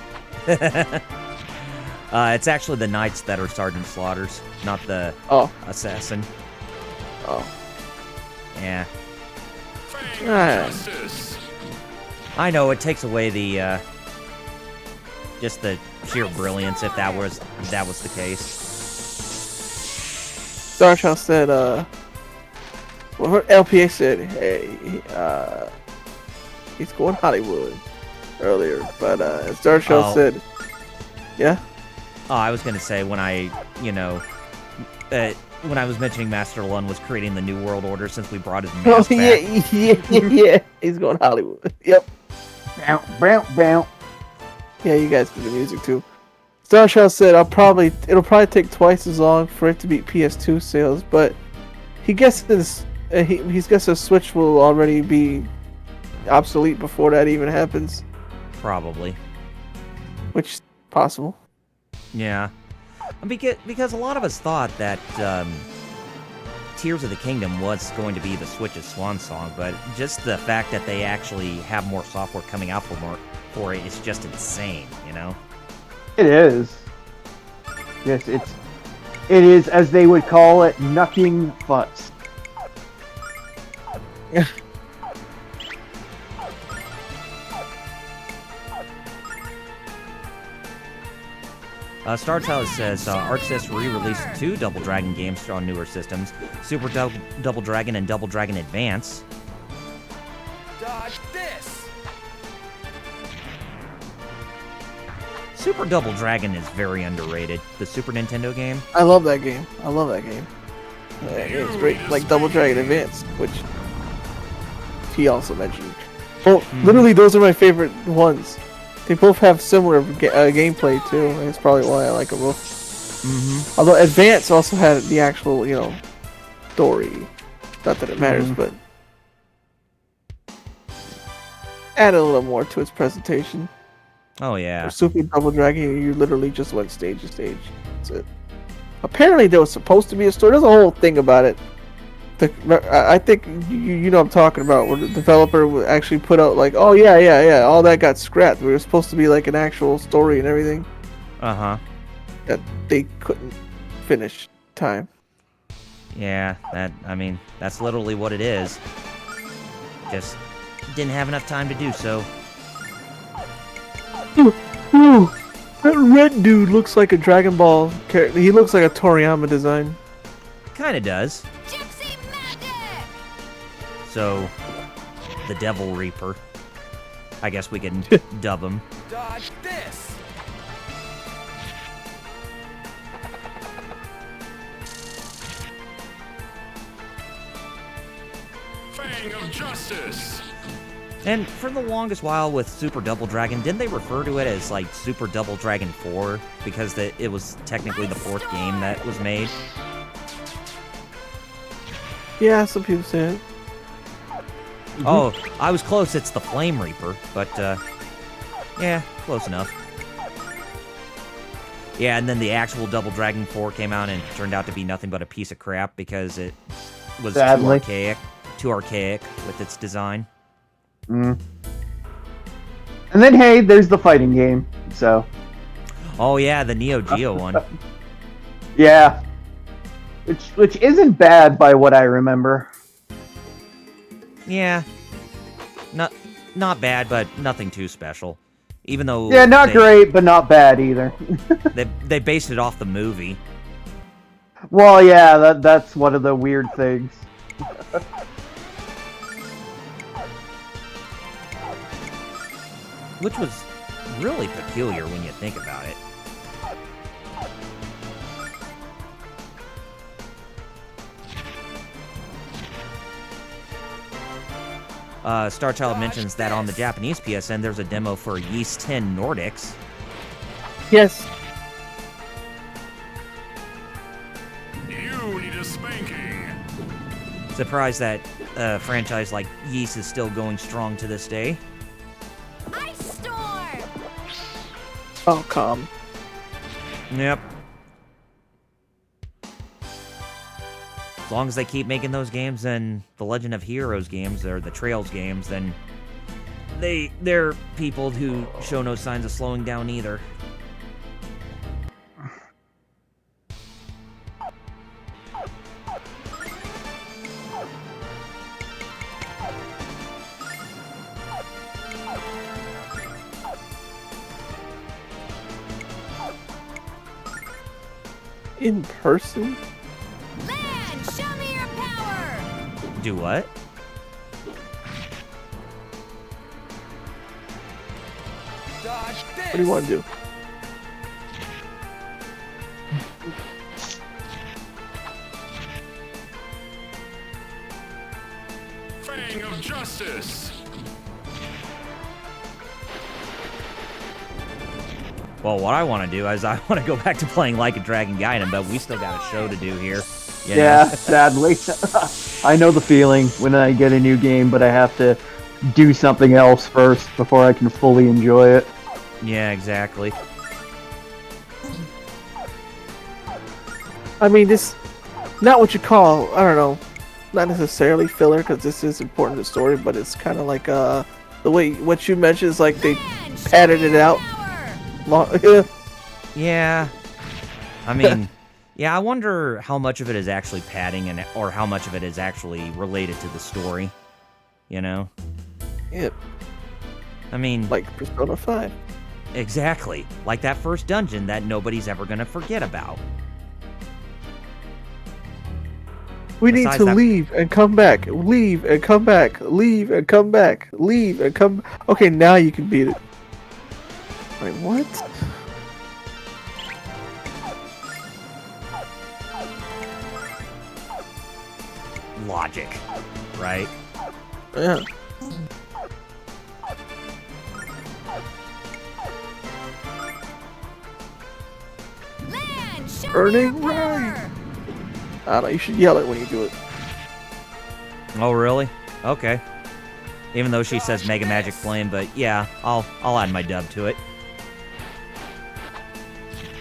It's actually the knights that are Sergeant Slaughters, not the assassin. Oh. Yeah. Ah. I know, it takes away the, just the sheer brilliance if that was the case. Starchild said, well, LPA said, hey, he's going Hollywood earlier, but Starchild said, yeah? Oh, I was gonna say, when I was mentioning Master Lun was creating the New World Order since we brought his mask back. Yeah, he's going Hollywood. Yep. Bow, bow, bow. Yeah, you guys do the music too. Starchild said, it'll probably take twice as long for it to beat PS2 sales, but he guesses he's guessed the Switch will already be obsolete before that even happens. Probably. Which is possible. Yeah. Because a lot of us thought that Tears of the Kingdom was going to be the Switch's swan song, but just the fact that they actually have more software coming out for it is just insane, you know? It is. Yes, it is, as they would call it, knucking butts. StarChild says ArcSys re-released 2 Double Dragon games on newer systems, Super Double Dragon and Double Dragon Advance. Dodge this. Super Double Dragon is very underrated. The Super Nintendo game. I love that game. That game's great. Like Double Dragon Advance, which he also mentioned. Well, literally, those are my favorite ones. They both have similar gameplay too, and it's probably why I like them both. Mm-hmm. Although Advance also had the actual, story. Not that it matters, but added a little more to its presentation. Oh yeah. Or Super Double Dragon, you literally just went stage to stage. That's it. Apparently, there was supposed to be a story. There's a whole thing about it. I think you know what I'm talking about, where the developer would actually put out like, oh yeah, all that got scrapped. We were supposed to be like an actual story and everything Uh-huh. that they couldn't finish time. Yeah, that's literally what it is. Just didn't have enough time to do so. Ooh, that red dude looks like a Dragon Ball character. He looks like a Toriyama design. Kinda does. Gypsy magic! So, the Devil Reaper. I guess we can dub him. Dodge this! Fang of Justice. And for the longest while with Super Double Dragon, didn't they refer to it as like Super Double Dragon 4? Because it was technically the 4th game that was made. Yeah, some people say it. Oh, I was close, it's the Flame Reaper, but yeah, close enough. Yeah, and then the actual Double Dragon 4 came out and it turned out to be nothing but a piece of crap because it was Sadly. too archaic with its design. Mm. And then hey, there's the fighting game. So Oh yeah, the Neo Geo one. yeah, which isn't bad by what I remember. Yeah. Not bad, but nothing too special. Even though Yeah, not great, but not bad either. they based it off the movie. Well, yeah, that's one of the weird things. Which was really peculiar when you think about it. Starchild mentions that on the Japanese PSN there's a demo for Yeast 10 Nordics. Yes. You need a spanking. Surprised that a franchise like Yeast is still going strong to this day. Ice storm! Oh, calm. Yep. As long as they keep making those games and the Legend of Heroes games, or the Trails games, then they're people who show no signs of slowing down either. In person? Land, show me your power! Do what? Dodge this! What do you want to do? Fang of Justice. Well, what I want to do is I want to go back to playing Like a Dragon Gaiden, but we still got a show to do here. You know? Yeah, sadly. I know the feeling when I get a new game, but I have to do something else first before I can fully enjoy it. Yeah, exactly. I mean, this, not what you call, I don't know, not necessarily filler, because this is important to the story, but it's kind of like, the way, what you mentioned is like they Land, show padded me it your out. power! Yeah. I mean, yeah, I wonder how much of it is actually padding and or how much of it is actually related to the story. You know? Yeah, I mean, like Persona 5. exactly. Like that first dungeon that nobody's ever gonna forget about. We need Besides to that- leave and come back, leave and come back, leave and come back, leave and come. Okay, now you can beat it. Wait, what? Logic. Right? Yeah. Land, show me Burning your power! Ray. I don't know, you should yell it when you do it. Oh, really? Okay. Even though she says Mega Magic Flame, but yeah, I'll add my dub to it.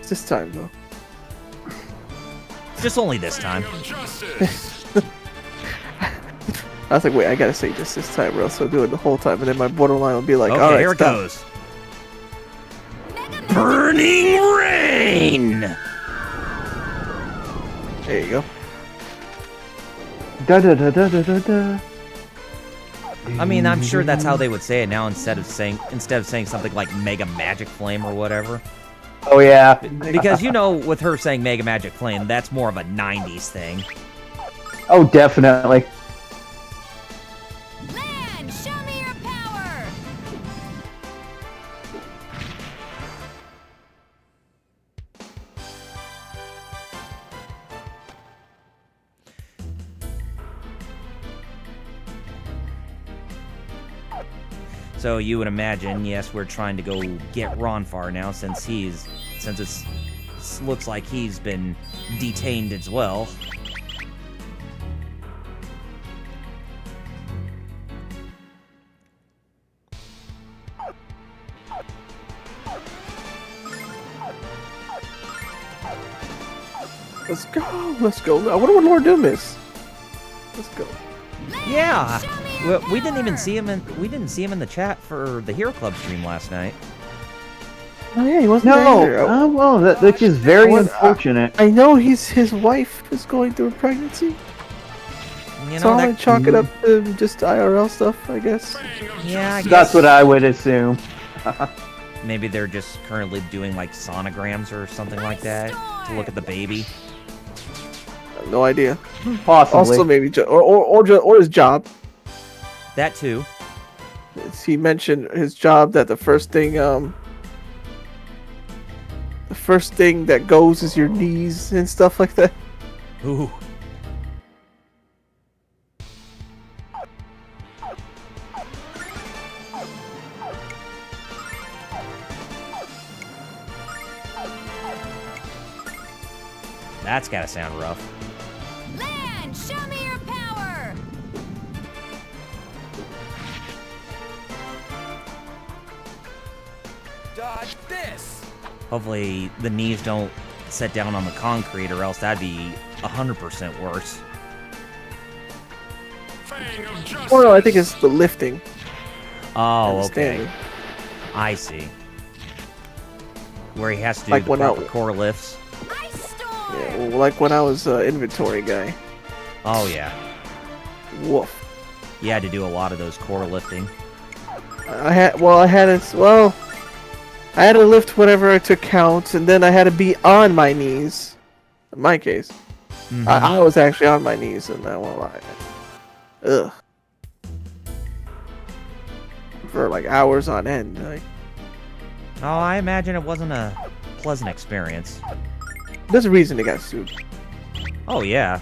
Just this time, though. Just only this time. Fang of justice. I was like, wait, I gotta say just this time, or else I'll do it the whole time, and then my borderline will be like, Okay, alright, here it stop. goes. Burning rain. There you go. Da da da da da da da. I mean, I'm sure that's how they would say it now instead of saying something like Mega Magic Flame or whatever. Oh yeah. Because you know, with her saying Mega Magic Flame, that's more of a '90s thing. Oh, definitely. Land, show me your power. So you would imagine, yes, we're trying to go get Ronfar now since it looks like he's been detained as well. Let's go. Let's go. I wonder what Lord Doom is. Let's go. Yeah, we didn't even see him in the chat for the Hero Club stream last night. Oh yeah, he wasn't there. No. Oh well, which is very unfortunate. I know his wife is going through a pregnancy. You So know, I'm gonna chalk it up to just IRL stuff, I guess. Fang of yeah, I justice. guess That's what I would assume. maybe they're just currently doing like sonograms or something like that to look at the baby. I have no idea. Possibly. Also, maybe or his job. That too. He mentioned his job that the first thing that goes is your knees and stuff like that. Ooh. That's gotta sound rough. Land, show me your power. Dodge this. Hopefully the knees don't set down on the concrete, or else that'd be 100% worse. Fang of justice. Or no, I think it's the lifting. Oh, and okay. standing. I see. Where he has to do Like the when proper I- core lifts. Ice storm. Yeah, well, like when I was inventory guy. Oh yeah. Woof. You had to do a lot of those core lifting. I had to lift whenever I took counts, and then I had to be on my knees. In my case, Mhm. I was actually on my knees, and I won't lie. Ugh. For like hours on end. Oh, I imagine it wasn't a pleasant experience. There's a reason they got sued. Oh yeah.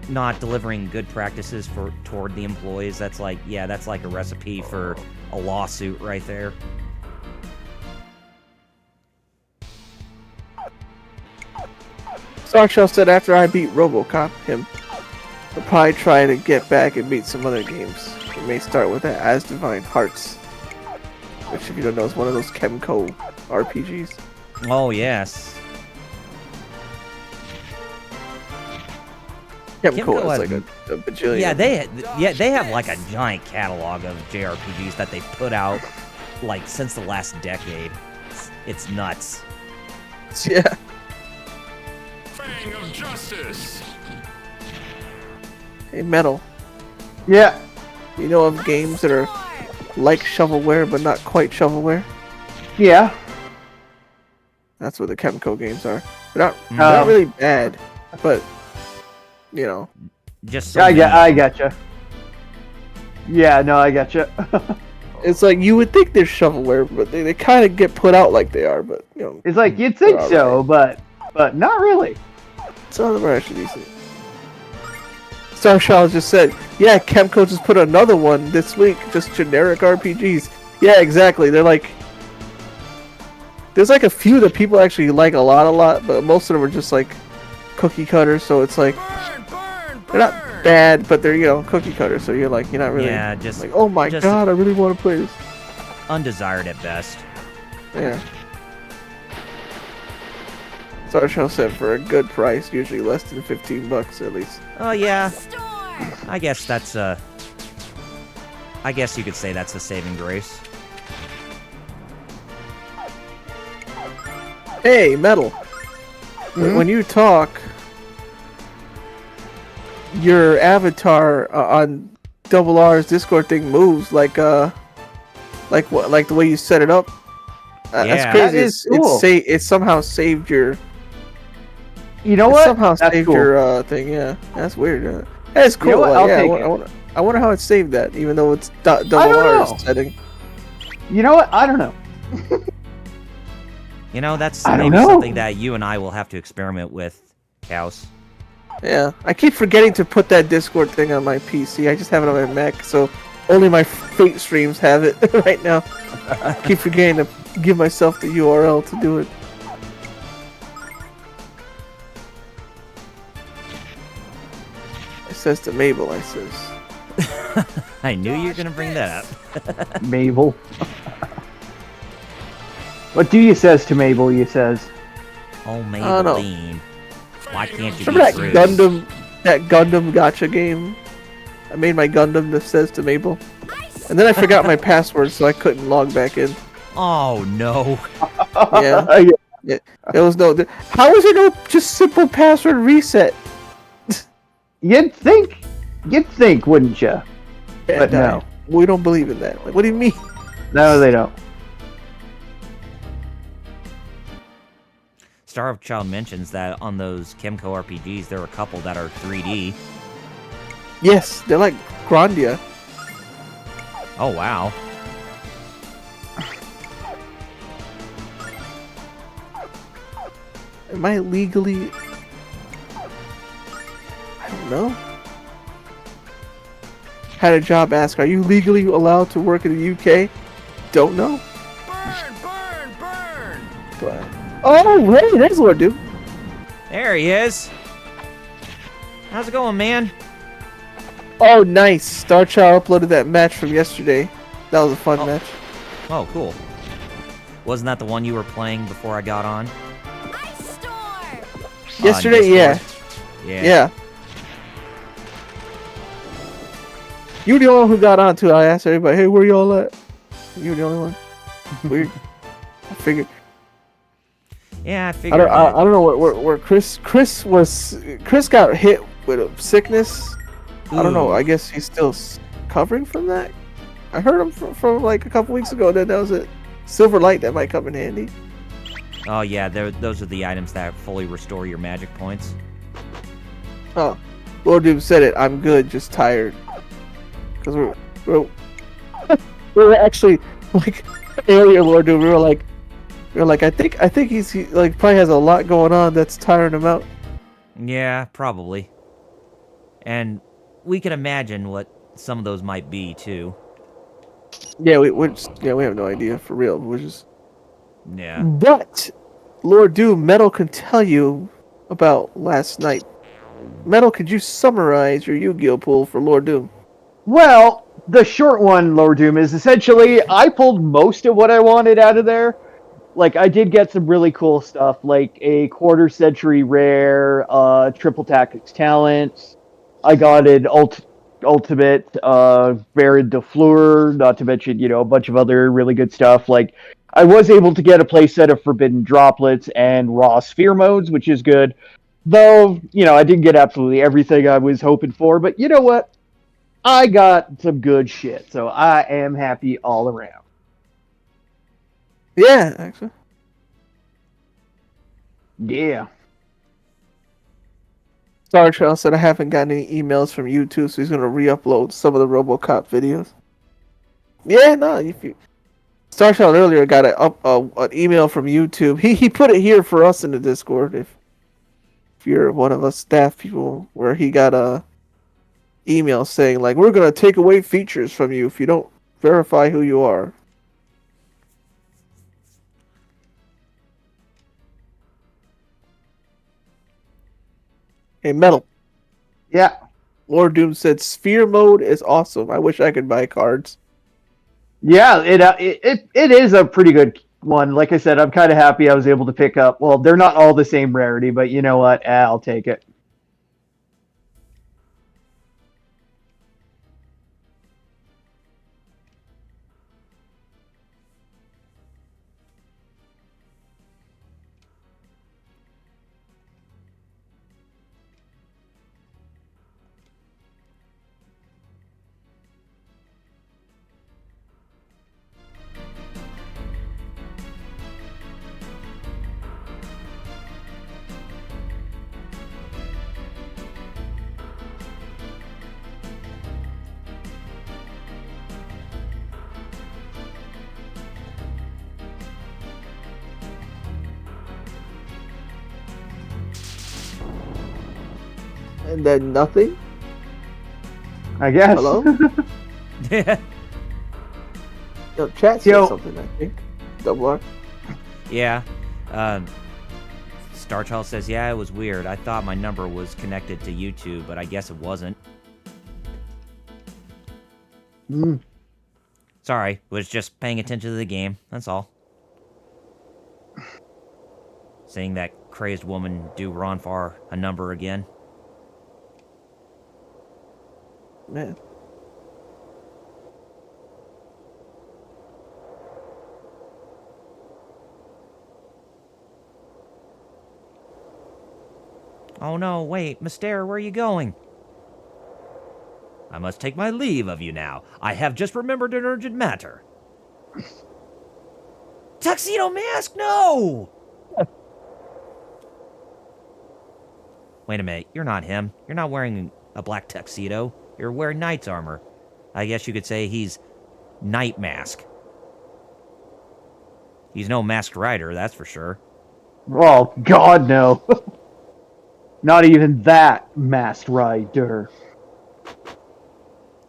Not delivering good practices toward the employees. That's like a recipe for a lawsuit right there. Starshell said after I beat RoboCop, I'll probably try to get back and beat some other games. We may start with that As Divine Hearts, which, if you don't know, is one of those Chemco RPGs. Oh yes. Chemco Chemco is has- like a bajillion. Yeah, they have like a giant catalog of JRPGs that they've put out like since the last decade. It's nuts. Yeah. Fang of justice. Hey, Metal, Yeah. you know of games that are like shovelware but not quite shovelware? Yeah. That's what the Chemco games are. They're not really bad, but you know, Just so I gotcha. Yeah, no, I gotcha. it's like you would think they're shovelware, but they kind of get put out like they are. But you know, It's like you'd think Alright. so, but not really. some of them are actually decent. Starshell just said, "Yeah, Chemco just put another one this week, just generic RPGs." Yeah, exactly. They're like, there's like a few that people actually like a lot, but most of them are just like cookie cutters. So it's like Burn, burn, burn. they're not bad, but they're cookie cutters. So you're not really just like, oh my just god, I really want to play this. undesired at best. Yeah. Star Shell said for a good price, usually less than $15 at least. Oh yeah, Storm. I guess that's I guess you could say that's a saving grace. Hey, Metal. When you talk, your avatar on Double R's Discord thing moves like what, like the way you set it up. That's Yeah. crazy. That is cool. It somehow saved your. You know It what? somehow That's saved cool. your thing. Yeah, that's weird. That's cool. You know what? I'll yeah, take it. I wonder how it saved that, even though it's Double don't R's know. setting. You know what? I don't know. You know, that's I don't maybe know. something that you and I will have to experiment with, House. Yeah, I keep forgetting to put that Discord thing on my PC. I just have it on my Mac, so only my Fate streams have it right now. I keep forgetting to give myself the URL to do it. It says to Mabel, I says. I knew you were gonna bring that up. Mabel. What do you says to Mabel? You says. Oh, no. Maybelline. Why can't you Remember be that true? Gundam gotcha game? I made my Gundam that says to Mabel. And then I forgot my password, so I couldn't log back in. Oh no. Yeah. Yeah, there was no. How is there no just simple password reset? You'd think, wouldn't you? But And, no. we don't believe in that. Like, what do you mean? No, they don't. Star of Child mentions that on those Chemco RPGs, there are a couple that are 3D. Yes, they're like Grandia. Oh wow. Am I legally? I don't know. Had a job ask, are you legally allowed to work in the UK? Don't know. Burn! But... Oh, hey, there's Lord Dude. There he is. How's it going, man? Oh, nice. Star Child uploaded that match from yesterday. That was a fun match. Oh, cool. Wasn't that the one you were playing before I got on? Ice storm. Yesterday, yeah. Yeah. Yeah. You were the only one who got on too. I asked everybody, hey, where y'all at? You were the only one. Weird. I figured. Yeah, I I figured. don't know where Chris got hit with a sickness. I don't know. Ooh. I guess he's still recovering from that. I heard him from like a couple weeks ago. That was a silver light that might come in handy. Oh yeah, those are the items that fully restore your magic points. Oh, Lord Doom said it. I'm good, just tired. Because we were actually like earlier, Lord Doom. We were like, I think he like probably has a lot going on that's tiring him out. Yeah, probably. And we can imagine what some of those might be too. Yeah, we have no idea for real. We're just. Yeah. But Lord Doom, Metal can tell you about last night. Metal, could you summarize your Yu-Gi-Oh pool for Lord Doom? Well, the short one, Lord Doom, is essentially I pulled most of what I wanted out of there. Like, I did get some really cool stuff, like a quarter century rare, triple tactics talents. I got an ultimate, Baron de Fleur, not to mention, a bunch of other really good stuff. Like, I was able to get a playset of Forbidden Droplets and Raw Sphere modes, which is good. Though, I didn't get absolutely everything I was hoping for, but you know what? I got some good shit, so I am happy all around. Yeah, actually. Yeah. Star Trail said I haven't gotten any emails from YouTube, so he's gonna re-upload some of the RoboCop videos. Yeah, no. Star Trail earlier got an email from YouTube. He put it here for us in the Discord. If you're one of us staff people, where he got a email saying like, we're gonna take away features from you if you don't verify who you are. Hey, Metal. Yeah. Lord Doom said Sphere mode is awesome. I wish I could buy cards. Yeah, it is a pretty good one. Like I said, I'm kind of happy I was able to pick up. Well, they're not all the same rarity, but you know what? I'll take it. And then nothing. I guess. Hello? Yo, chat said Yo. something, I think. Double R. Yeah. Starchild says, yeah, it was weird. I thought my number was connected to YouTube, but I guess it wasn't. Sorry, was just paying attention to the game. That's all. Seeing that crazed woman do Ron Farr a number again. Man. Oh no, wait, Myster, where are you going? I must take my leave of you now. I have just remembered an urgent matter. Tuxedo Mask, no! Wait a minute, you're not him. You're not wearing a black tuxedo. You're wearing knight's armor. I guess you could say he's Night Mask. He's no masked rider, that's for sure. Oh, God, no. Not even that, Masked Rider.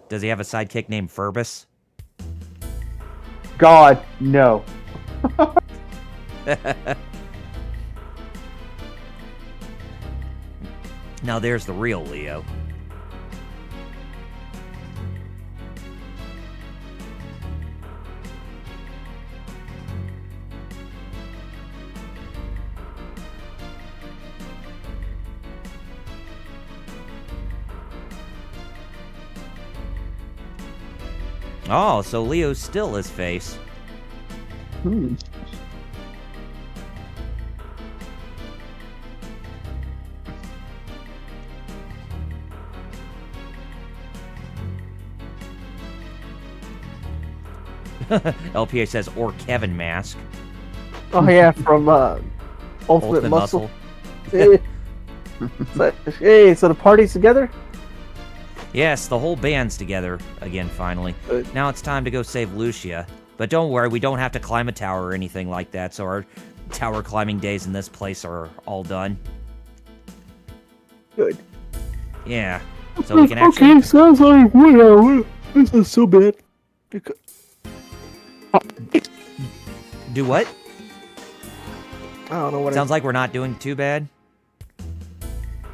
Does he have a sidekick named Furbus? God, no. Now there's the real Leo. Oh, so Leo's still his face. LPA says, or Kevin Mask. Oh yeah, from Ultimate Muscle. Hey. So the party's together? Yes, the whole band's together again, finally. Good. Now it's time to go save Lucia. But don't worry, we don't have to climb a tower or anything like that, so our tower climbing days in this place are all done. Good. Yeah. So we can actually... Okay, sounds like whatever. This is so bad. Do what? I don't know what Sounds like we're not doing too bad.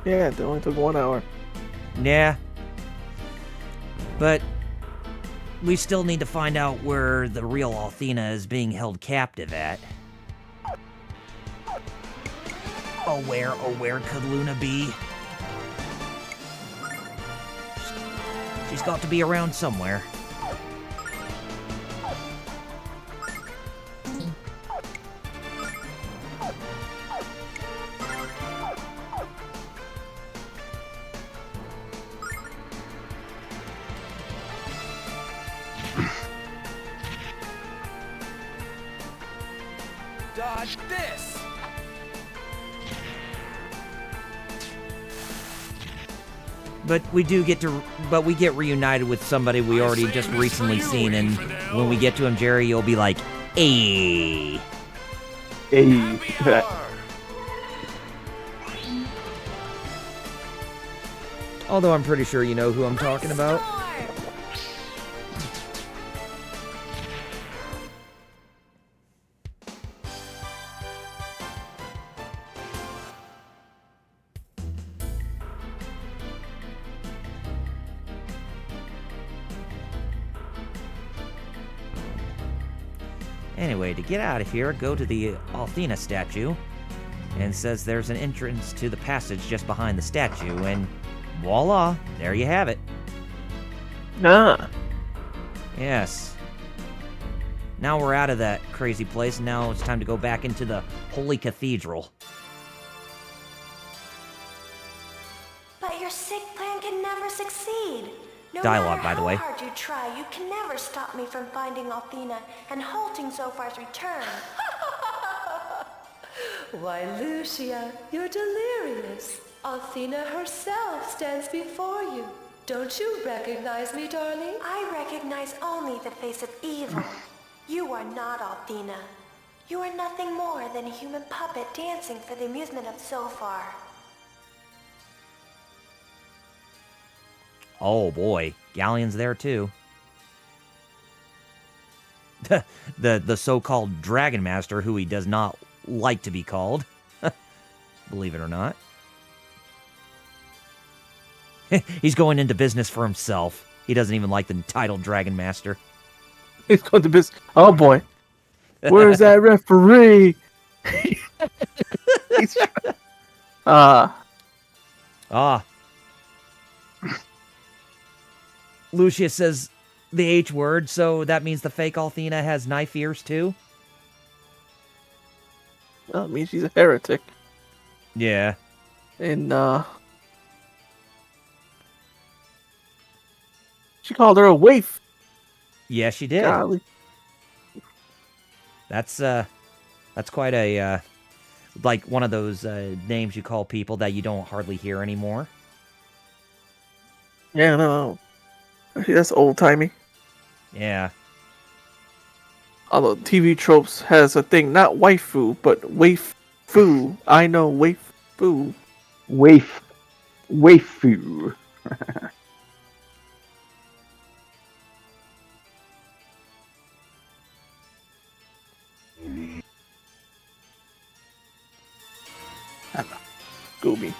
Yeah, it only took 1 hour. Yeah. But we still need to find out where the real Athena is being held captive at. Oh, where could Luna be? She's got to be around somewhere. Dodge this! But we get reunited with somebody we already just recently seen, and when we get to him, Jerry, you'll be like, "Hey." Hey. Although I'm pretty sure you know who I'm talking about. Anyway, to get out of here, go to the Althena statue, and says there's an entrance to the passage just behind the statue, and voila, there you have it. Nah. Yes. Now we're out of that crazy place, and now it's time to go back into the Holy Cathedral. But your sick plan can never succeed. No Dialogue, matter by the way. how hard you try, you can never stop me from finding Althena and halting Zophar's return. Why, Lucia, you're delirious. Althena herself stands before you. Don't you recognize me, darling? I recognize only the face of evil. You are not Althena. You are nothing more than a human puppet dancing for the amusement of Zophar. Oh boy, Galleon's there too. the so-called Dragon Master, who he does not like to be called. Believe it or not. He's going into business for himself. He doesn't even like the title Dragon Master. He's going to business. Oh boy. Where's that referee? He's Lucius says the H word, so that means the fake Althena has knife ears too? Well, it means she's a heretic. Yeah. And, she called her a waif. Yeah, she did. Golly. That's quite a, like one of those names you call people that you don't hardly hear anymore. Yeah, no. Actually, that's old-timey. Yeah. Although TV Tropes has a thing, not waifu, but waif-fu. I know waif-fu. Waifu. Gooby.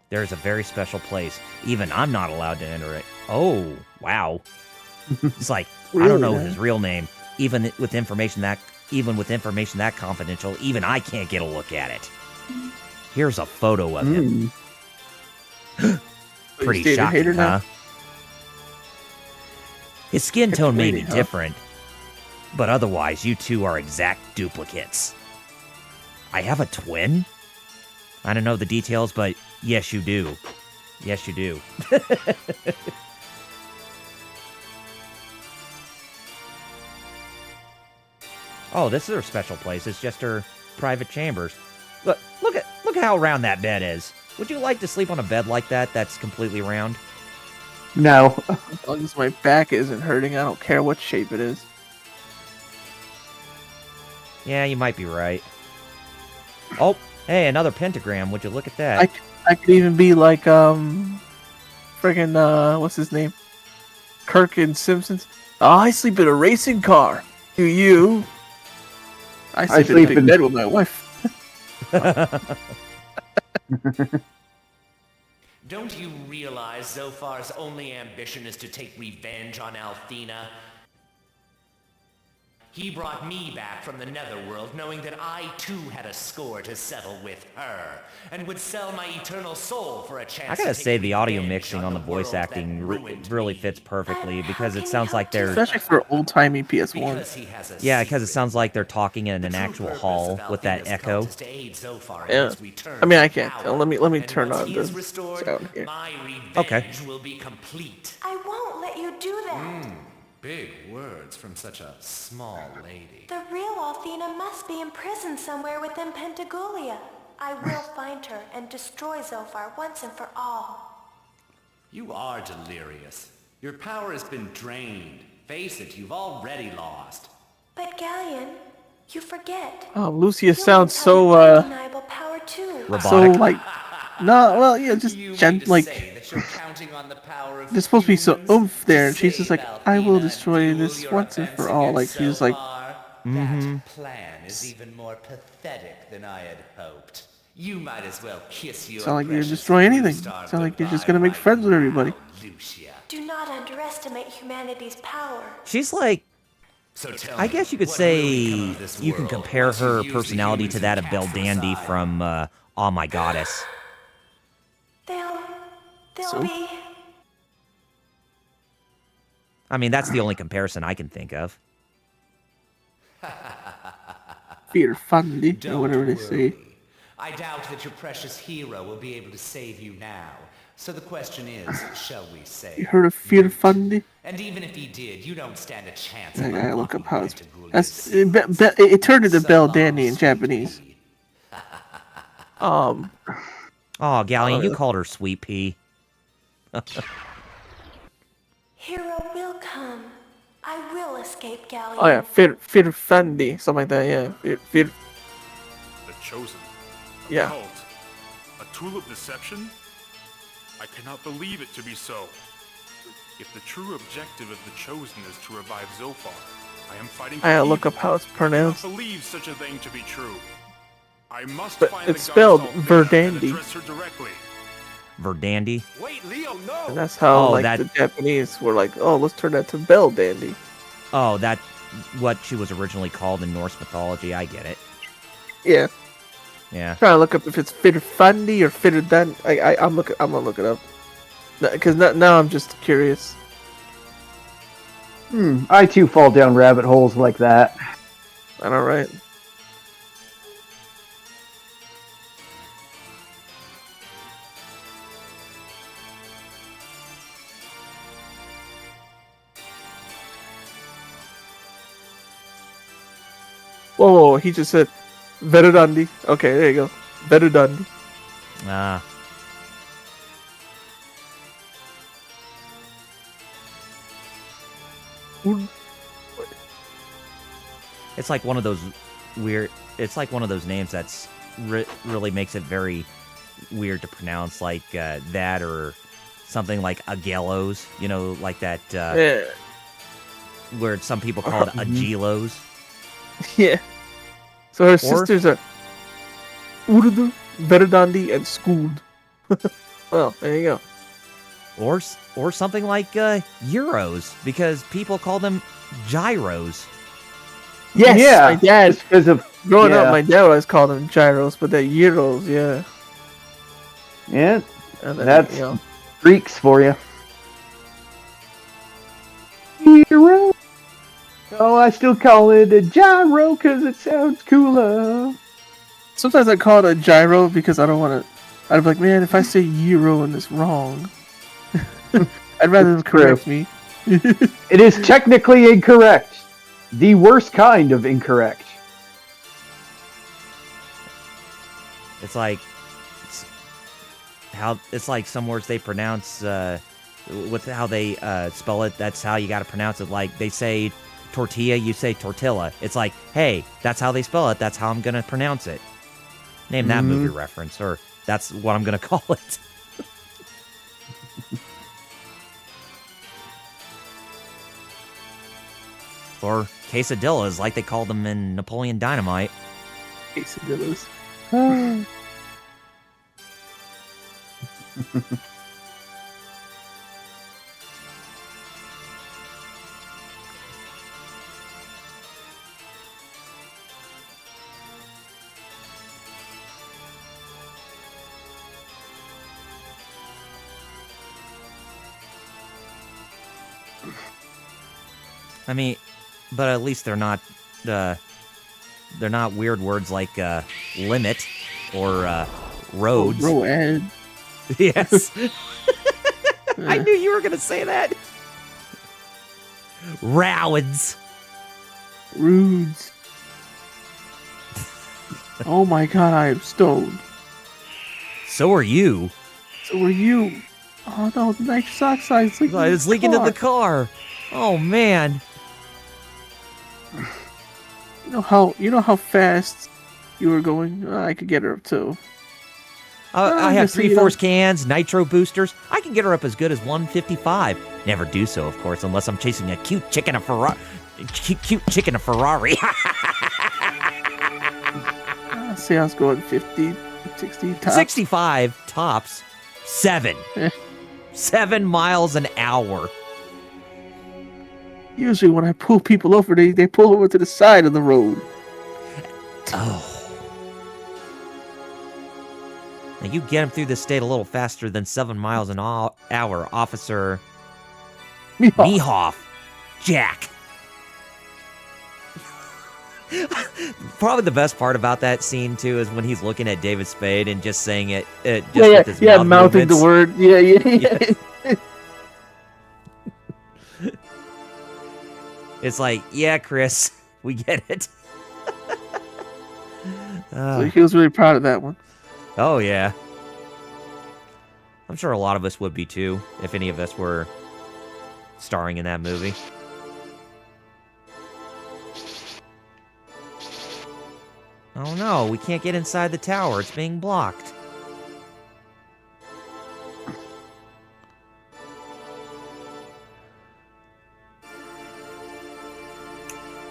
There's a very special place. Even I'm not allowed to enter it. Oh, wow. It's like, I don't know Really? his real name. Even with information that confidential, even I can't get a look at it. Here's a photo of him. Pretty dating a shocking, hater now? huh? His skin tone may be waiting, huh? different, but otherwise you two are exact duplicates. I have a twin? I don't know the details, but yes, you do. Yes, you do. Oh, this is her special place. It's just her private chambers. Look at how round that bed is. Would you like to sleep on a bed like that that's completely round? No. As long as my back isn't hurting, I don't care what shape it is. Yeah, you might be right. Oh, hey, another pentagram. Would you look at that? I could even be like, friggin', what's his name? Kirk in Simpsons. Oh, I sleep in a racing car. Do you? I sleep in a big bed with my wife. Don't you realize Zophar's only ambition is to take revenge on Althena? He brought me back from the netherworld knowing that I too had a score to settle with her, and would sell my eternal soul for a chance I to gotta take say, the audio revenge mixing on the voice world that acting ruined really me. fits perfectly because it can sounds you like help they're... Especially for old-timey PS1. Because he has a Yeah, because it secret. sounds like they're talking in an The true actual purpose hall of with that Althena's echo. cult is to aid Zophar in Yeah. his return I mean, I to can't power. tell. Let me And turn once on he the is restored, sound here. my revenge Okay. will be complete. I won't let you do that. Big words from such a small lady. The real Althena must be imprisoned somewhere within Pentagulia. I will find her and destroy Zophar once and for all. You are delirious. Your power has been drained. Face it, you've already lost. But Galleon, you forget. Oh, Lucius Humans sounds have so, undeniable power too. so, Robotic. like, no, well, yeah, just, You mean to like, say that you're counting on the power of there's supposed to be some humans oomph there, and to she's just like, save I will Althena destroy and this fuel your once and offense for all. Like, against she's like, Zophar? That plan is even more pathetic than I had hoped. You might as well kiss your It's not like you're precious destroying anything. Blue Star It's not like you're just goodbye gonna make right friends with everybody. now, Lucia. Do not underestimate humanity's power. She's like, So tell I me, guess you could what say will become of this you can world compare once you've her used the personality humans to that and of Belle cast them Dandy aside? from Oh My Goddess. They'll So? be... I mean, that's the only comparison I can think of. Fear Fundy, or Don't whatever they worry. say. I doubt that your precious hero will be able to save you now. So the question is, shall we save? You heard of Fear Fundy? And even if he did, you don't stand a chance I of gotta look up how it's. Pentagulia's That's secrets. it turned into So Belle long, Dandy in sweet Japanese. pea. Oh, Galleon, you yeah. called her Sweet Pea. Hero will come. I will escape Galleon. Oh yeah, Fear Fundy, something like that. Yeah, Fear. The Chosen. A Yeah. cult. A tool of deception? I cannot believe it to be so. If the true objective of the Chosen is to revive Zophar, I am fighting for I gotta look evil. up how it's I cannot pronounced. believe such a thing to be true. I must But find it's the spelled goddess Althea Verdandi. and address her directly. Verdandy. Wait, Leo, no! And that's how Oh, like that- the Japanese were like, oh, let's turn that to Belle Dandy. Oh, that's what she was originally called in Norse mythology. I get it. Yeah. Yeah. Trying to look up if it's Fear Fundy or Fear Dan. I'm gonna look it up. Because now I'm just curious. I too fall down rabbit holes like that. I know, right? Whoa, he just said Verdandi. Okay, there you go. Verdandi. Ah. It's like one of those weird. It's like one of those names that's really makes it very weird to pronounce, like that or something like Agelos. You know, like that Yeah. where some people call it Agelos. Yeah. So her sisters are Urdu, Verdandi, and Skuld. Well, there you go. Or something like Euros, because people call them gyros. Yes, yeah, my dad. just because of Growing yeah. up, my dad always called them gyros, but they're euros, yeah. Yeah, And then, that's you know, Greeks for you. Gyro. Oh, I still call it a gyro because it sounds cooler. sometimes I call it a gyro because I don't want to. I'd be like, man, if I say euro and it's wrong, I'd rather them True. correct me. It is technically incorrect. The worst kind of incorrect. It's like it's like some words they pronounce with how they spell it. That's how you got to pronounce it. Like they say tortilla, you say tortilla. It's like, hey, that's how they spell it. That's how I'm gonna pronounce it. Name that movie reference, or that's what I'm gonna call it. Or quesadillas, like they called them in Napoleon Dynamite. Quesadillas. I mean, but at least they're not weird words like limit or roads. Road. Yes. I knew you were gonna say that. Rowads. Rudes. Oh my god, I am stoned. So are you. So are you. Oh no, the nitrous oxide is leaking. It's leaking into the car. Oh man. You know how fast you were going? I could get her up too. I have just so you 3 know. force cans, nitro boosters. I can get her up as good as 155. Never do so, of course, unless I'm chasing a cute chick in a Ferrari. Cute chick in a Ferrari. Say I was going 50, 60 tops. 65 tops. 7. Eh. 7 miles an hour. Usually when I pull people over, they pull over to the side of the road. Oh. Now you get him through the state a little faster than 7 miles an hour, Officer Mehoff. Jack. Probably the best part about that scene too is when he's looking at David Spade and just saying it just with his mouth mouthing movements. the word. Yeah. It's like, yeah, Chris, we get it. So he was really proud of that one. Oh yeah. I'm sure a lot of us would be too, if any of us were starring in that movie. Oh no, we can't get inside the tower. It's being blocked.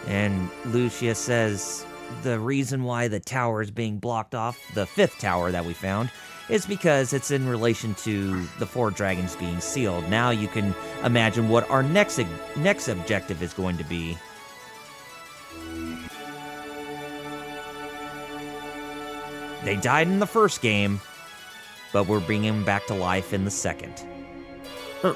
And Lucia says the reason why the tower is being blocked off, the 5th tower that we found, is because it's in relation to the 4 dragons being sealed. Now you can imagine what our next objective is going to be. They died in the first game, but we're bringing them back to life in the second. Huh.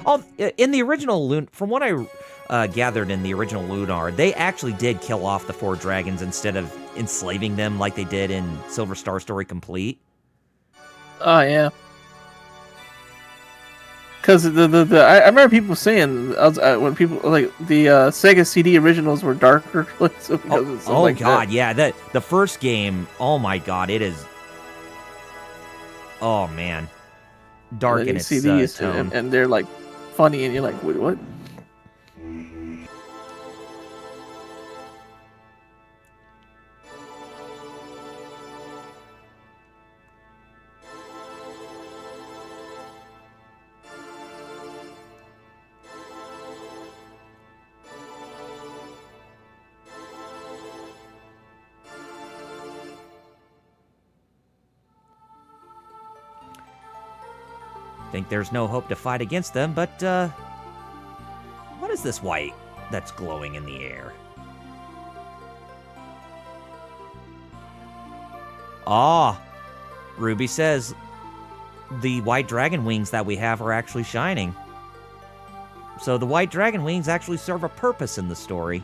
Oh, in the original from what I gathered in the original Lunar, they actually did kill off the 4 dragons instead of enslaving them like they did in Silver Star Story Complete. Oh yeah. Because I remember people saying when people like the Sega CD originals were darker. So Oh god, yeah. The first game, oh my god, it is. Oh man, dark in its tone. And they're like funny, and you're like, wait, what? Think there's no hope to fight against them, but what is this white that's glowing in the air? Ah, Ruby says the white dragon wings that we have are actually shining. So the white dragon wings actually serve a purpose in the story,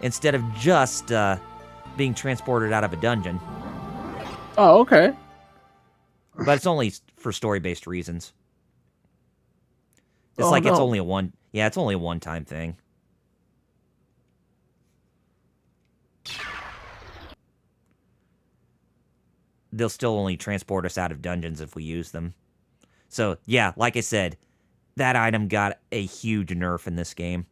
instead of just being transported out of a dungeon. Oh, okay. But it's only for story-based reasons. It's it's only a it's only a one-time thing. They'll still only transport us out of dungeons if we use them. So, yeah, like I said, that item got a huge nerf in this game.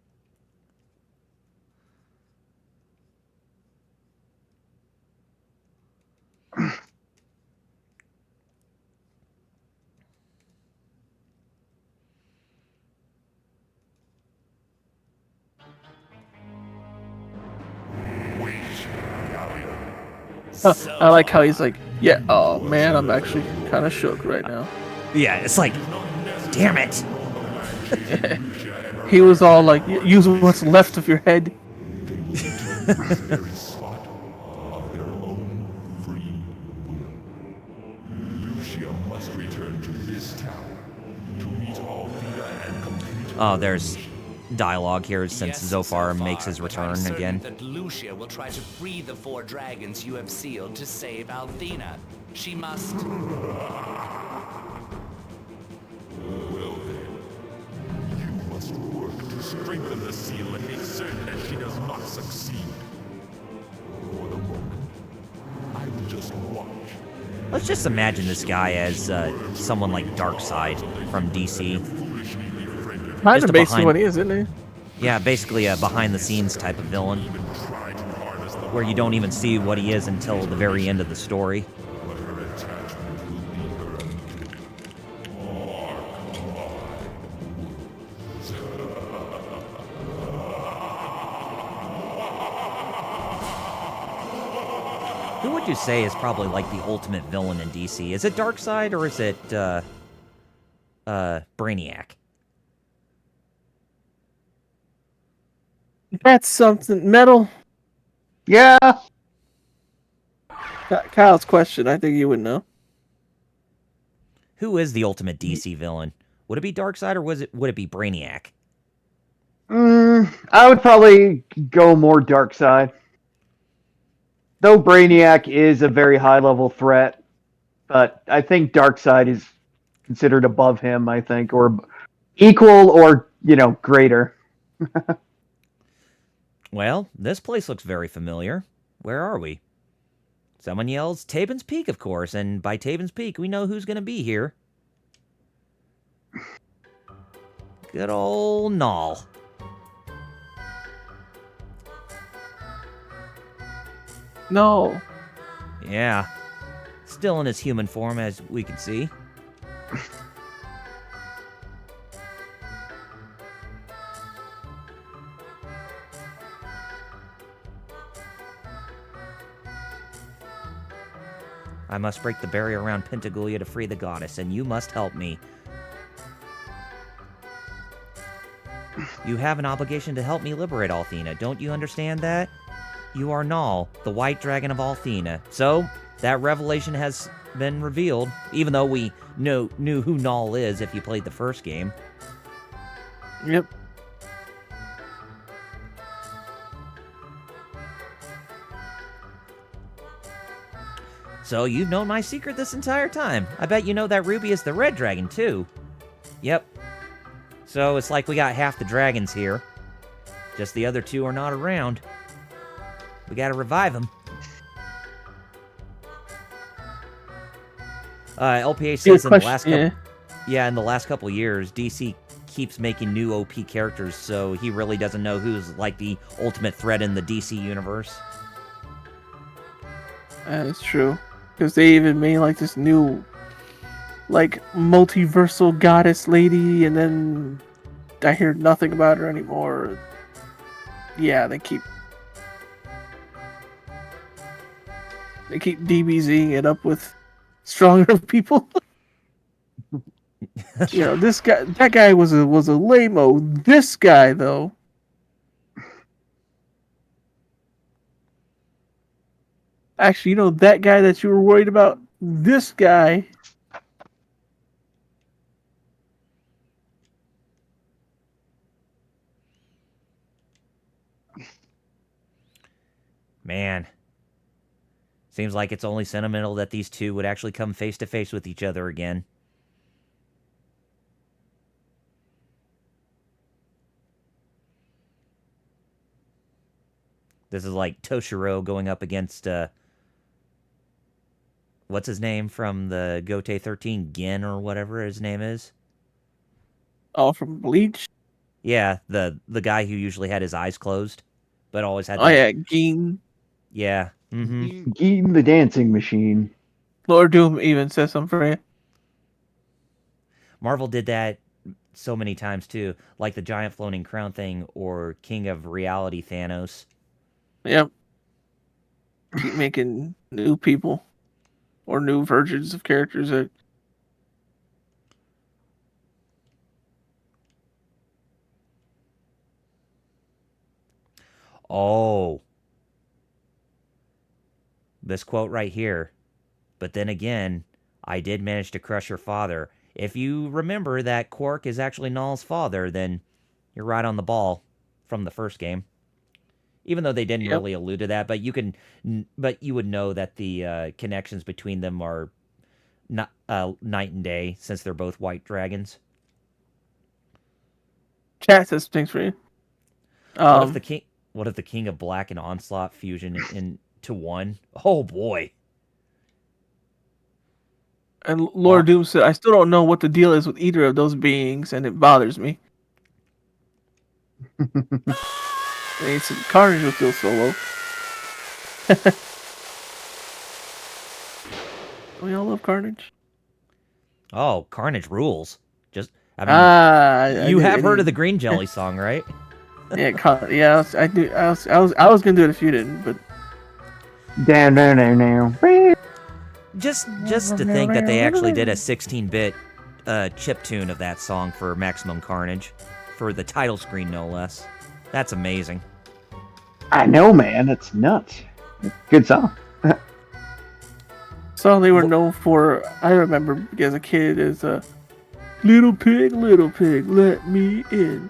I like how he's like, yeah, oh man, I'm actually kind of shook right now. Yeah, it's like, damn it. He was all like, use what's left of your head. Oh, there's dialogue here since Zophar makes his return again. That Lucia will try to free the 4 dragons you have sealed to save Althena. She must... Well then, you must work to strengthen the seal and make certain that she does not succeed. For the moment, I will just watch. Let's just imagine this guy as someone like Darkseid from DC. Kind of basically what he is, isn't he? Yeah, basically a behind-the-scenes type of villain, where you don't even see what he is until the very end of the story. Who would you say is probably like the ultimate villain in DC? Is it Darkseid or is it Brainiac? That's something. Metal. Yeah. Kyle's question. I think you would know. Who is the ultimate DC villain? Would it be Darkseid or would it be Brainiac? I would probably go more dark side. Though Brainiac is a very high level threat, but I think Darkseid is considered above him, I think, or equal or, greater. Well, this place looks very familiar. Where are we? Someone yells, Taben's Peak, of course, and by Taben's Peak, we know who's going to be here. Good old Null. No. Yeah. Still in his human form, as we can see. I must break the barrier around Pentagoulia to free the goddess, and you must help me. You have an obligation to help me liberate Althena. Don't you understand that? You are Null, the white dragon of Althena. So, that revelation has been revealed, even though we knew who Null is if you played the first game. Yep. So, you've known my secret this entire time. I bet you know that Ruby is the red dragon, too. Yep. So, it's like we got half the dragons here. Just the other two are not around. We gotta revive them. LPA says in the last couple... Yeah, in the last couple years, DC keeps making new OP characters, so he really doesn't know who's, like, the ultimate threat in the DC universe. That's true. Because they even made, like, this new, like, multiversal goddess lady, and then I hear nothing about her anymore. Yeah, they keep DBZing it up with stronger people. That guy was a lame-o. This guy, though. Actually, that guy that you were worried about? This guy. Man. Seems like it's only sentimental that these two would actually come face to face with each other again. This is like Toshiro going up against, what's his name from the Gote 13? Gin or whatever his name is? Oh, from Bleach? Yeah, the guy who usually had his eyes closed, but always had Oh, yeah, Ging. Yeah. Mm-hmm. Gene the dancing machine. Lord Doom even says something for you. Marvel did that so many times, too. Like the giant floating crown thing or King of Reality Thanos. Yep. Keep making new people. Or new versions of characters that... Oh. This quote right here. But then again, I did manage to crush your father. If you remember that Quark is actually Null's father, then you're right on the ball from the first game. Even though they didn't really allude to that, but you would know that the connections between them are not night and day, since they're both white dragons. Chat says things for you. What if the King of Black and Onslaught fusion into one? Oh boy. And Lord Doom said, I still don't know what the deal is with either of those beings, and it bothers me. Carnage will still solo. We all love Carnage. Oh, Carnage rules. I mean, you have heard of the Green Jelly song, right? Yeah, I was gonna do it if you didn't, but Down, down, down, down. Just to think that they actually did a 16-bit chip tune of that song for Maximum Carnage, for the title screen no less. That's amazing. I know, man. It's nuts. Good song. Song they were known for, I remember as a kid, is little pig, let me in.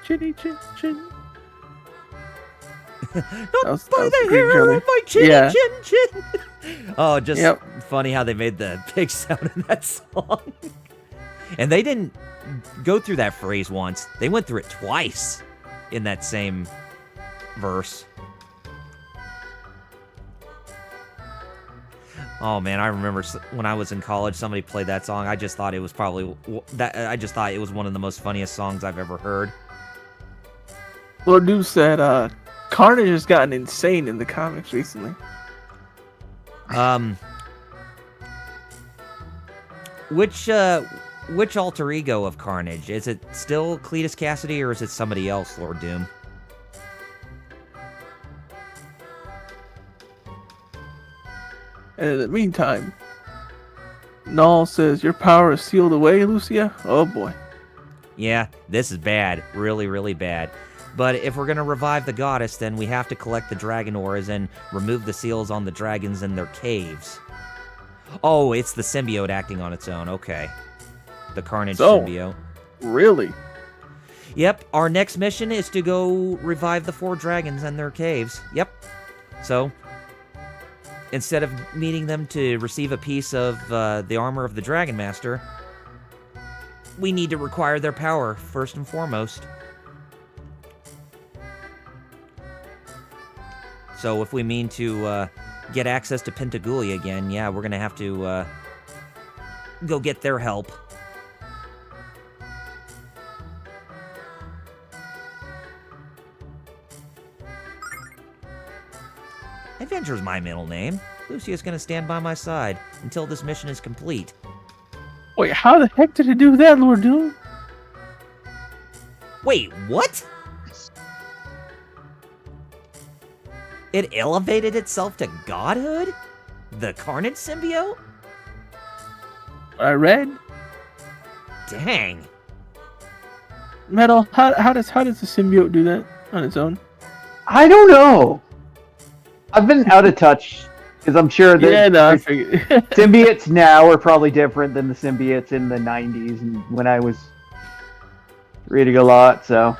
Chinny chin chin. Not by the hair of my chin chin chin. Oh, just funny how they made the pig sound in that song. And they didn't go through that phrase once. They went through it twice in that same verse. Oh man, I remember when I was in college, somebody played that song. I just thought it was probably I just thought it was one of the most funniest songs I've ever heard. Lord Doom said, Carnage has gotten insane in the comics recently. Which alter ego of Carnage? Is it still Cletus Cassidy or is it somebody else, Lord Doom? And in the meantime, Null says, your power is sealed away, Lucia? Oh boy. Yeah, this is bad. Really, really bad. But if we're going to revive the goddess, then we have to collect the dragon ores and remove the seals on the dragons in their caves. Oh, it's the symbiote acting on its own. Okay. The Carnage symbiote. Really? Yep, our next mission is to go revive the 4 dragons in their caves. Yep. So, instead of meeting them to receive a piece of the armor of the Dragon Master, we need to require their power, first and foremost. So if we mean to get access to Pentagoulia again, yeah, we're going to have to go get their help. Adventure's my middle name. Lucia's going to stand by my side until this mission is complete. Wait, how the heck did it do that, Lord Doom? Wait, what? It elevated itself to godhood? The Carnage symbiote? I read. Dang. Metal, how does the symbiote do that on its own? I don't know. I've been out of touch because I'm sure that I figured. symbiotes now are probably different than the symbiotes in the 90s and when I was reading a lot, so.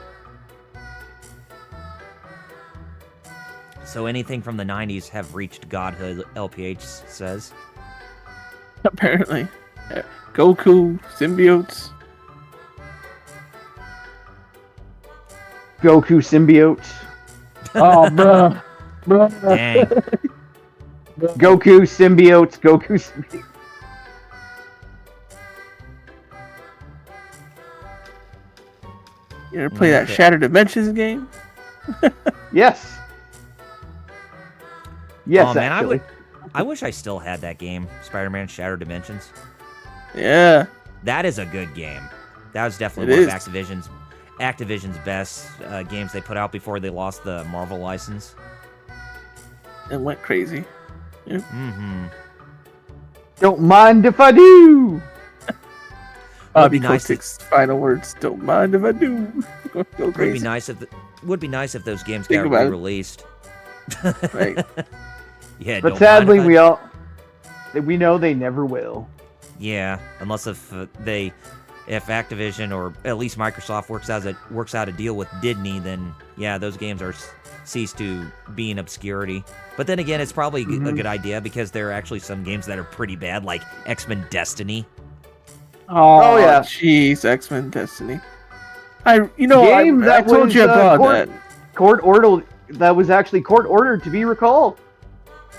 So anything from the 90s have reached godhood, LPH says. Apparently. Goku, symbiotes. Goku symbiotes. Oh, bruh. Dang. Goku symbiotes. Goku symbiotes. You ever play that Shattered Dimensions game? Yes. Yes, oh, man, actually. I wish I still had that game, Spider-Man Shattered Dimensions. Yeah. That is a good game. That was definitely one of Activision's best games they put out before they lost the Marvel license. It went crazy. Yeah. Mm-hmm. Don't mind if I do. Bobby Kotick's final words. Don't mind if I do. Go crazy. Would be nice if those games Think got about it. re-released. Right. Yeah, But sadly, we know they never will. Yeah, unless if Activision or at least Microsoft works out a deal with Disney, then yeah, those games are cease to be in obscurity. But then again, it's probably a good idea because there are actually some games that are pretty bad, like X-Men Destiny. Oh yeah, jeez, X-Men Destiny. I told you about that. Court ordered that was actually court ordered to be recalled.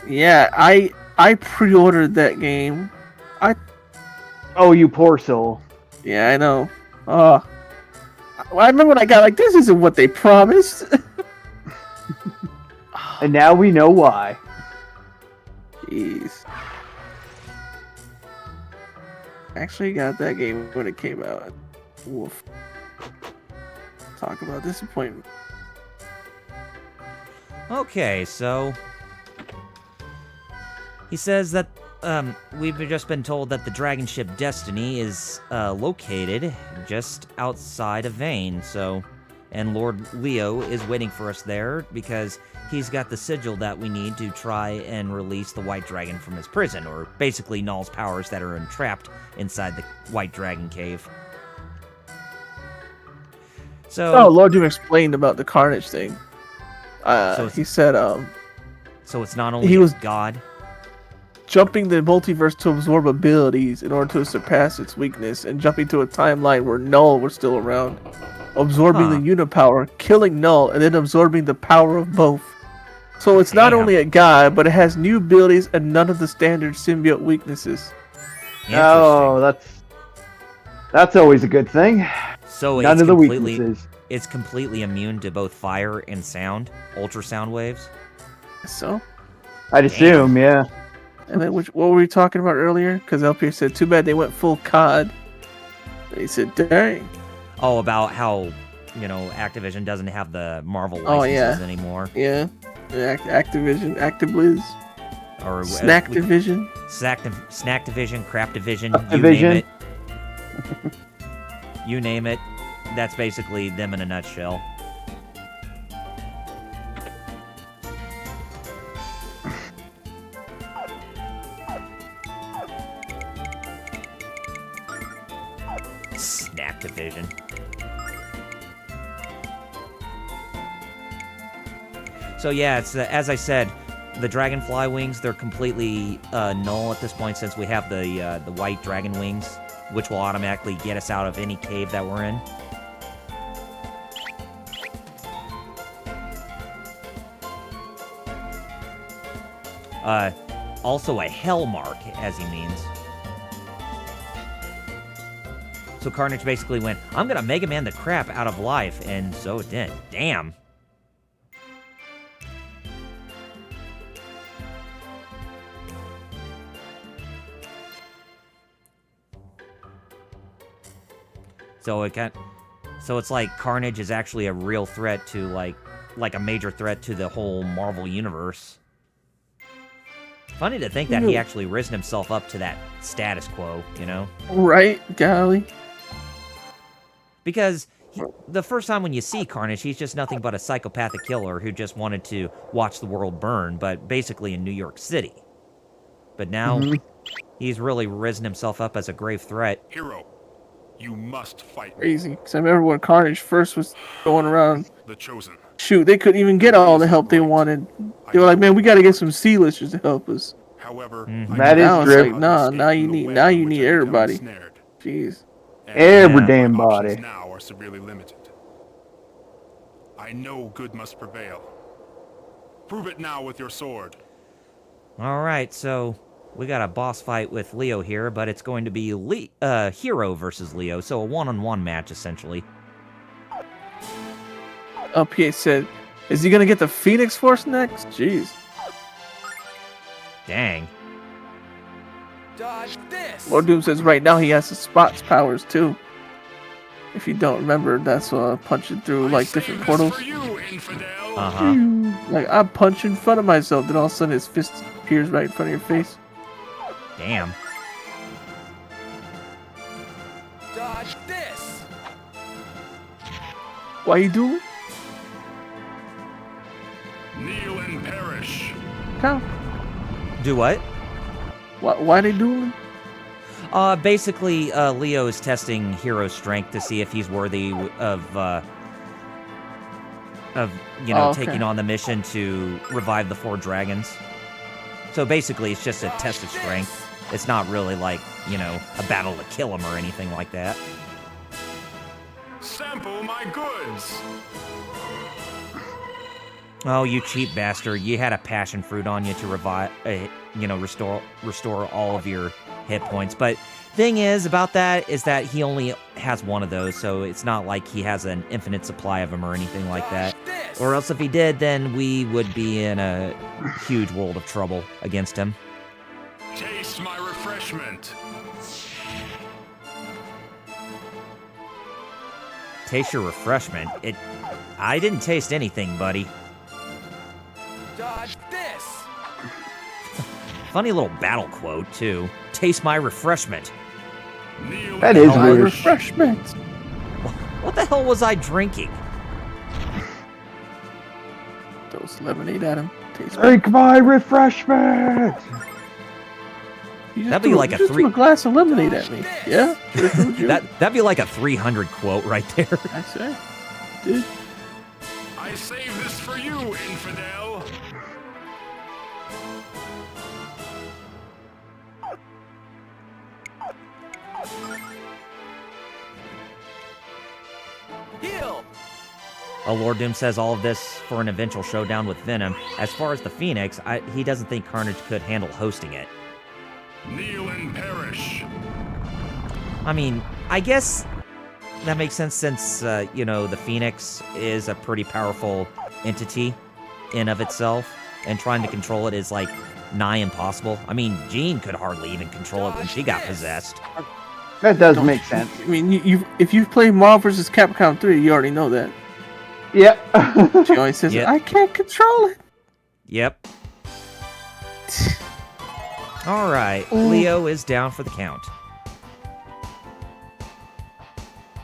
Yeah, I pre-ordered that game. Oh, you poor soul. Yeah, I know. I remember when I got this isn't what they promised. And now we know why. Jeez. Actually got that game when it came out. Woof. Talk about disappointment. Okay, so he says that we've just been told that the dragon ship Destiny is located just outside of Vane, and Lord Leo is waiting for us there because he's got the sigil that we need to try and release the White Dragon from his prison, or basically Null's powers that are entrapped inside the White Dragon cave. Oh, Lord Doom explained about the Carnage thing. He said so it's not only he was God. Jumping the multiverse to absorb abilities in order to surpass its weakness, and jumping to a timeline where Null was still around, absorbing the unipower, killing Null, and then absorbing the power of both. So it's not only a god, but it has new abilities and none of the standard symbiote weaknesses. Oh, that's always a good thing. So none of the weaknesses. It's completely immune to both fire and sound, ultrasound waves. So, I'd assume, yeah. And then what were we talking about earlier? Because LP said, too bad they went full COD. And he said, dang. Oh, about how, Activision doesn't have the Marvel licenses anymore. Yeah. Activision, ActiBliz. Or Snacktivision. Snacktivision, Craptivision, Activision. You name it. That's basically them in a nutshell. Snacktivision. So yeah, it's as I said, the dragonfly wings, they're completely null at this point since we have the white dragon wings, which will automatically get us out of any cave that we're in. Also a hell mark, as he means. So Carnage basically went, I'm gonna Mega Man the crap out of life, and so it did. Damn. So it's like Carnage is actually a real threat to like a major threat to the whole Marvel universe. Funny to think that he actually risen himself up to that status quo, Right, golly. Because the first time when you see Carnage, he's just nothing but a psychopathic killer who just wanted to watch the world burn, but basically in New York City. But now, he's really risen himself up as a grave threat. Hero, you must fight me. Crazy, because I remember when Carnage first was going around. The Chosen. Shoot, they couldn't even get all the help they wanted. They were like, man, we got to get some C-listers to help us. However, that is true. Like, nah, now you need everybody. Jeez. Every damn body. Now are severely limited. I know good must prevail. Prove it now with your sword. Alright, so we got a boss fight with Leo here, but it's going to be Hero versus Leo, so a one-on-one match, essentially. LPA said, is he going to get the Phoenix Force next? Jeez. Dang. Dodge this. Lord Doom says right now he has the Spot's powers, too. If you don't remember, that's punching through, like, different portals. Like, I'm punching in front of myself, then all of a sudden his fist appears right in front of your face. Damn. Dodge this. Why you doing? Kneel and perish. How? Do what? Why they doing? Basically, Leo is testing Hero's strength to see if he's worthy of taking on the mission to revive the 4 dragons. So basically, it's just a test of strength. It's not really like, a battle to kill him or anything like that. Sample my goods. Oh, you cheap bastard. You had a passion fruit on you to revive, restore all of your hit points. But thing is about that is that he only has one of those, so it's not like he has an infinite supply of them or anything like that. Or else if he did, then we would be in a huge world of trouble against him. Taste my refreshment. Taste your refreshment? I didn't taste anything, buddy. Funny little battle quote, too. Taste my refreshment. Kneel That and is My weird. refreshments. What the hell was I drinking? Throws lemonade at him. Tastes Drink my refreshment. You just That'd be threw- like you a just three- threw a glass of lemonade at me. Yeah? Sure told you. That'd be like a 300 quote right there. I say. Dude. I save this for you, infidel. Heal! Lord Doom says all of this for an eventual showdown with Venom. As far as the Phoenix, he doesn't think Carnage could handle hosting it. Kneel and perish. I mean, I guess that makes sense since, the Phoenix is a pretty powerful entity in of itself, and trying to control it is, like, nigh impossible. I mean, Jean could hardly even control it when she got possessed. That does make sense. I mean, if you've played Marvel vs. Capcom 3, you already know that. Yep. She always says, Yep. I can't control it. Yep. Alright, Leo is down for the count.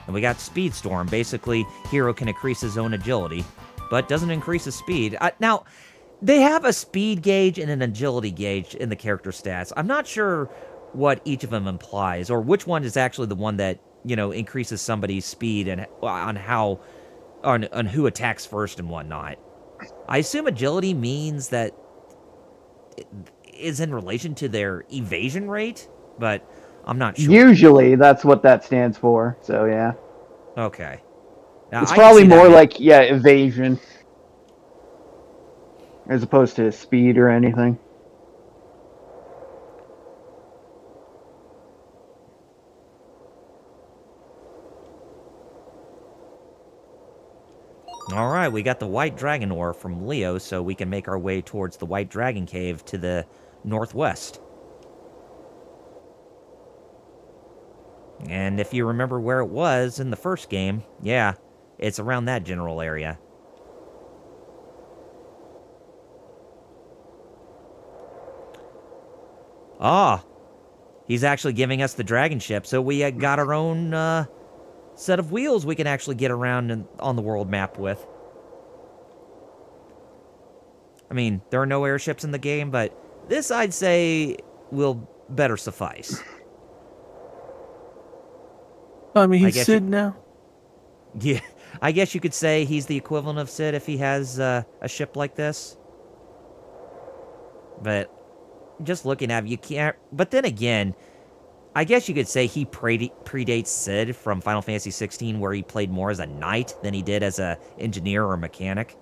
And we got Speedstorm. Basically, Hero can increase his own agility, but doesn't increase his speed. Now, they have a speed gauge and an agility gauge in the character stats. I'm not sure what each of them implies, or which one is actually the one that, increases somebody's speed and on who attacks first and whatnot. I assume agility means that it is in relation to their evasion rate, but I'm not sure. Usually, that's what that stands for. So yeah, Okay. Now, it's I can probably see that more being- like evasion, as opposed to speed or anything. Alright, we got the White Dragon ore from Leo, so we can make our way towards the White Dragon Cave to the northwest. And if you remember where it was in the first game, yeah, it's around that general area. Ah, he's actually giving us the dragon ship, so we got our own set of wheels we can actually get around on the world map with. I mean, there are no airships in the game, but this, I'd say, will better suffice. I mean, I he's guess Sid now. Yeah, I guess you could say he's the equivalent of Sid if he has a ship like this. But just looking at him, you can't... But then again, I guess you could say he predates Sid from Final Fantasy 16, where he played more as a knight than he did as a engineer or mechanic.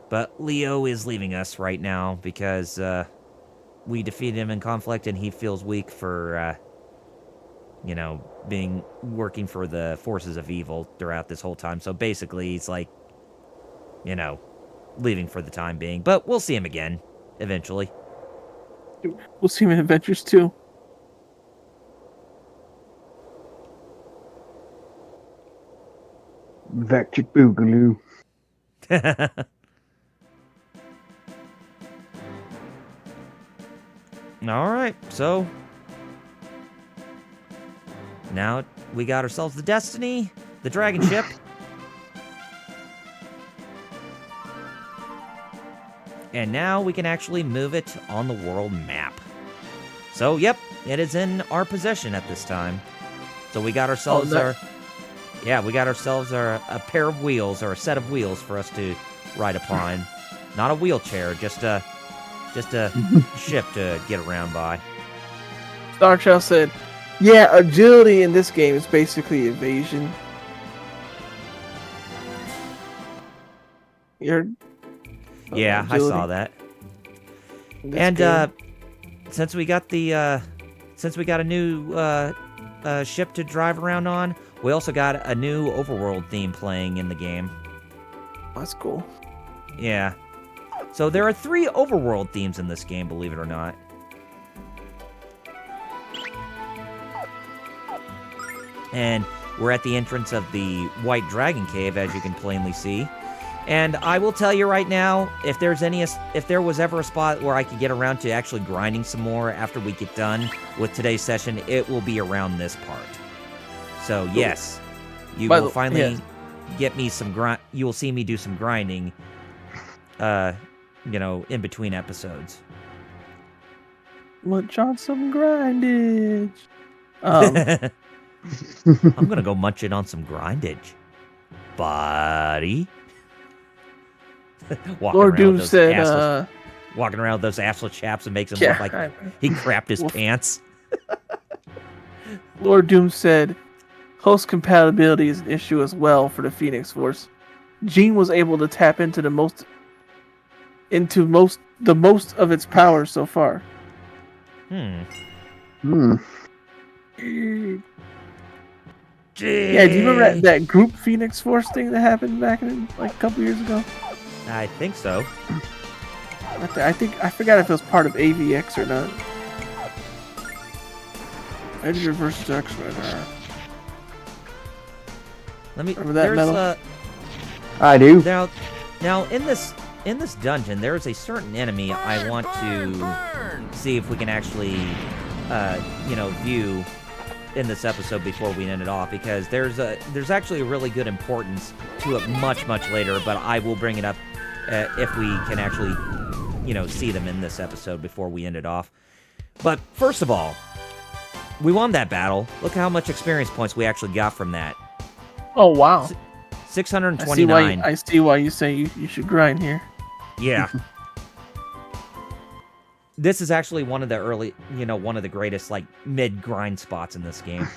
But Leo is leaving us right now because we defeated him in conflict, and he feels weak for, working for the forces of evil throughout this whole time. So basically, he's like, leaving for the time being. But we'll see him again, eventually. We'll see him in Adventures 2. Vector Boogaloo. Alright, so... Now we got ourselves the Destiny, the Dragon Ship. And now we can actually move it on the world map. So, yep, it is in our possession at this time. So we got ourselves a pair of wheels, or a set of wheels for us to ride upon. Not a wheelchair, just a ship to get around by. Star Child said, yeah, agility in this game is basically evasion. You're... Yeah, I saw that. And since we got a new ship to drive around on, we also got a new overworld theme playing in the game. That's cool. Yeah. So there are 3 overworld themes in this game, believe it or not. And We're at the entrance of the White Dragon Cave, as you can plainly see. And I will tell you right now, if there was ever a spot where I could get around to actually grinding some more after we get done with today's session, it will be around this part. So yes, you will finally get me some grind. You will see me do some grinding, in between episodes. Munch on some grindage. I'm gonna go munching on some grindage, buddy. Lord Doom said, walking around with those assless chaps and makes him look like he crapped his pants. Lord Doom said, host compatibility is an issue as well for the Phoenix Force. Gene was able to tap into the most of its power so far. Hmm. Yeah, do you remember that group Phoenix Force thing that happened back in like a couple years ago? I think so. I forgot if it was part of AVX or not. Editor versus X-Men. Let me. Remember that metal? I do. Now in this dungeon, there is a certain enemy I want to see if we can actually, view in this episode before we end it off, because there's actually a really good importance to it much later, but I will bring it up if we can actually, see them in this episode before we end it off. But first of all, we won that battle. Look how much experience points we actually got from that. Oh wow. 629. I see why you say you should grind here. Yeah. This is actually one of the greatest, like, mid-grind spots in this game.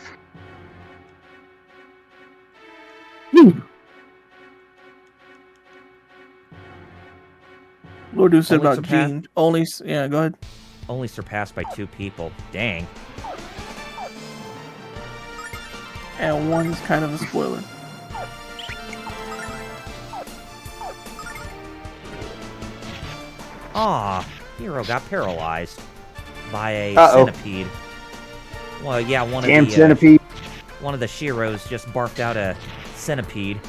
Lord Doom said about Gene. Go ahead. Only surpassed by 2 people. Dang. And one is kind of a spoiler. Aw, Hero got paralyzed by a centipede. Well, yeah, one of the Shiros just barfed out a centipede.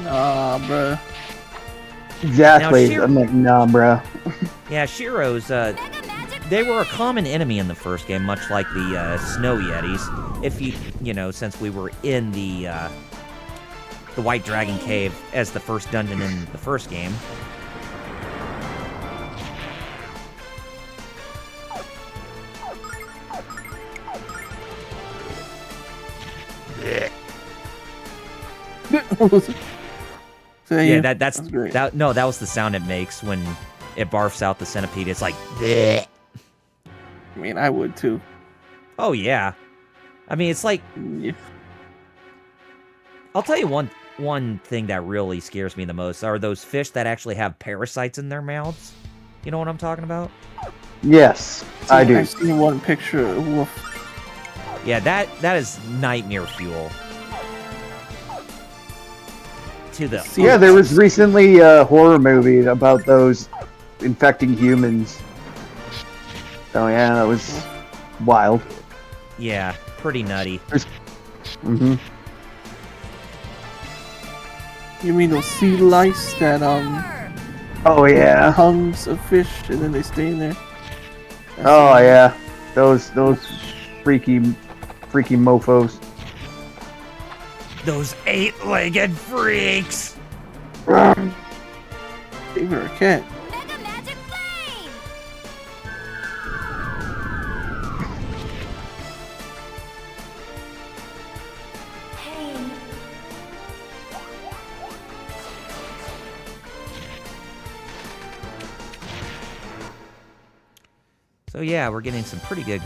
Nah, bruh. Exactly. I'm like, nah, bruh. Yeah, Shiros, they were a common enemy in the first game, much like the Snow Yetis. If since we were in the White Dragon Cave as the first dungeon in the first game. Yeah, that's great. That was the sound it makes when it barfs out the centipede. It's like, bleh. I mean, I would too. Oh yeah, I mean, it's like, I'll tell you one thing that really scares me the most are those fish that actually have parasites in their mouths. You know what I'm talking about? Yes, I do. I've seen one picture of a wolf. Yeah, that is nightmare fuel. Yeah, there was recently a horror movie about those infecting humans. Oh yeah, that was wild. Yeah, pretty nutty. Mm-hmm. You mean those sea lice that Oh yeah. Tongues of fish and then they stay in there? Yeah, those freaky mofos. Those 8-legged freaks! Give her a cat. Mega Magic Flame! Pain. So yeah, we're getting some pretty good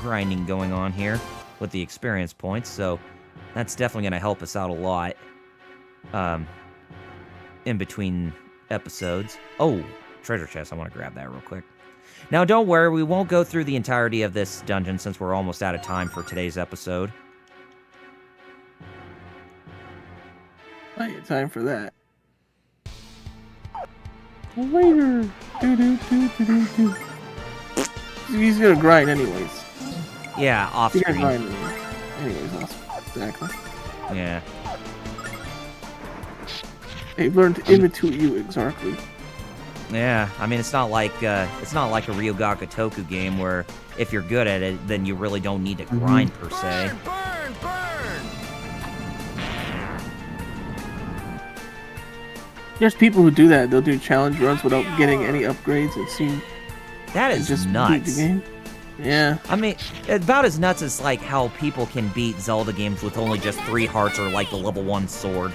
grinding going on here with the experience points, so that's definitely going to help us out a lot in between episodes. Oh, treasure chest. I want to grab that real quick. Now, don't worry. We won't go through the entirety of this dungeon since we're almost out of time for today's episode. Plenty of time for that. Later. He's gonna grind anyways. Yeah, off screen. Anyways, that's exactly. Yeah. They've learned to imitate you exactly. Yeah, I mean, it's not like a Ryuga Gotoku game where if you're good at it, then you really don't need to grind per se. Burn, burn! There's people who do that. They'll do challenge runs without getting any upgrades and seem That is just beat nuts. the game. Yeah. I mean, about as nuts as like how people can beat Zelda games with only just 3 hearts or like the level 1 sword.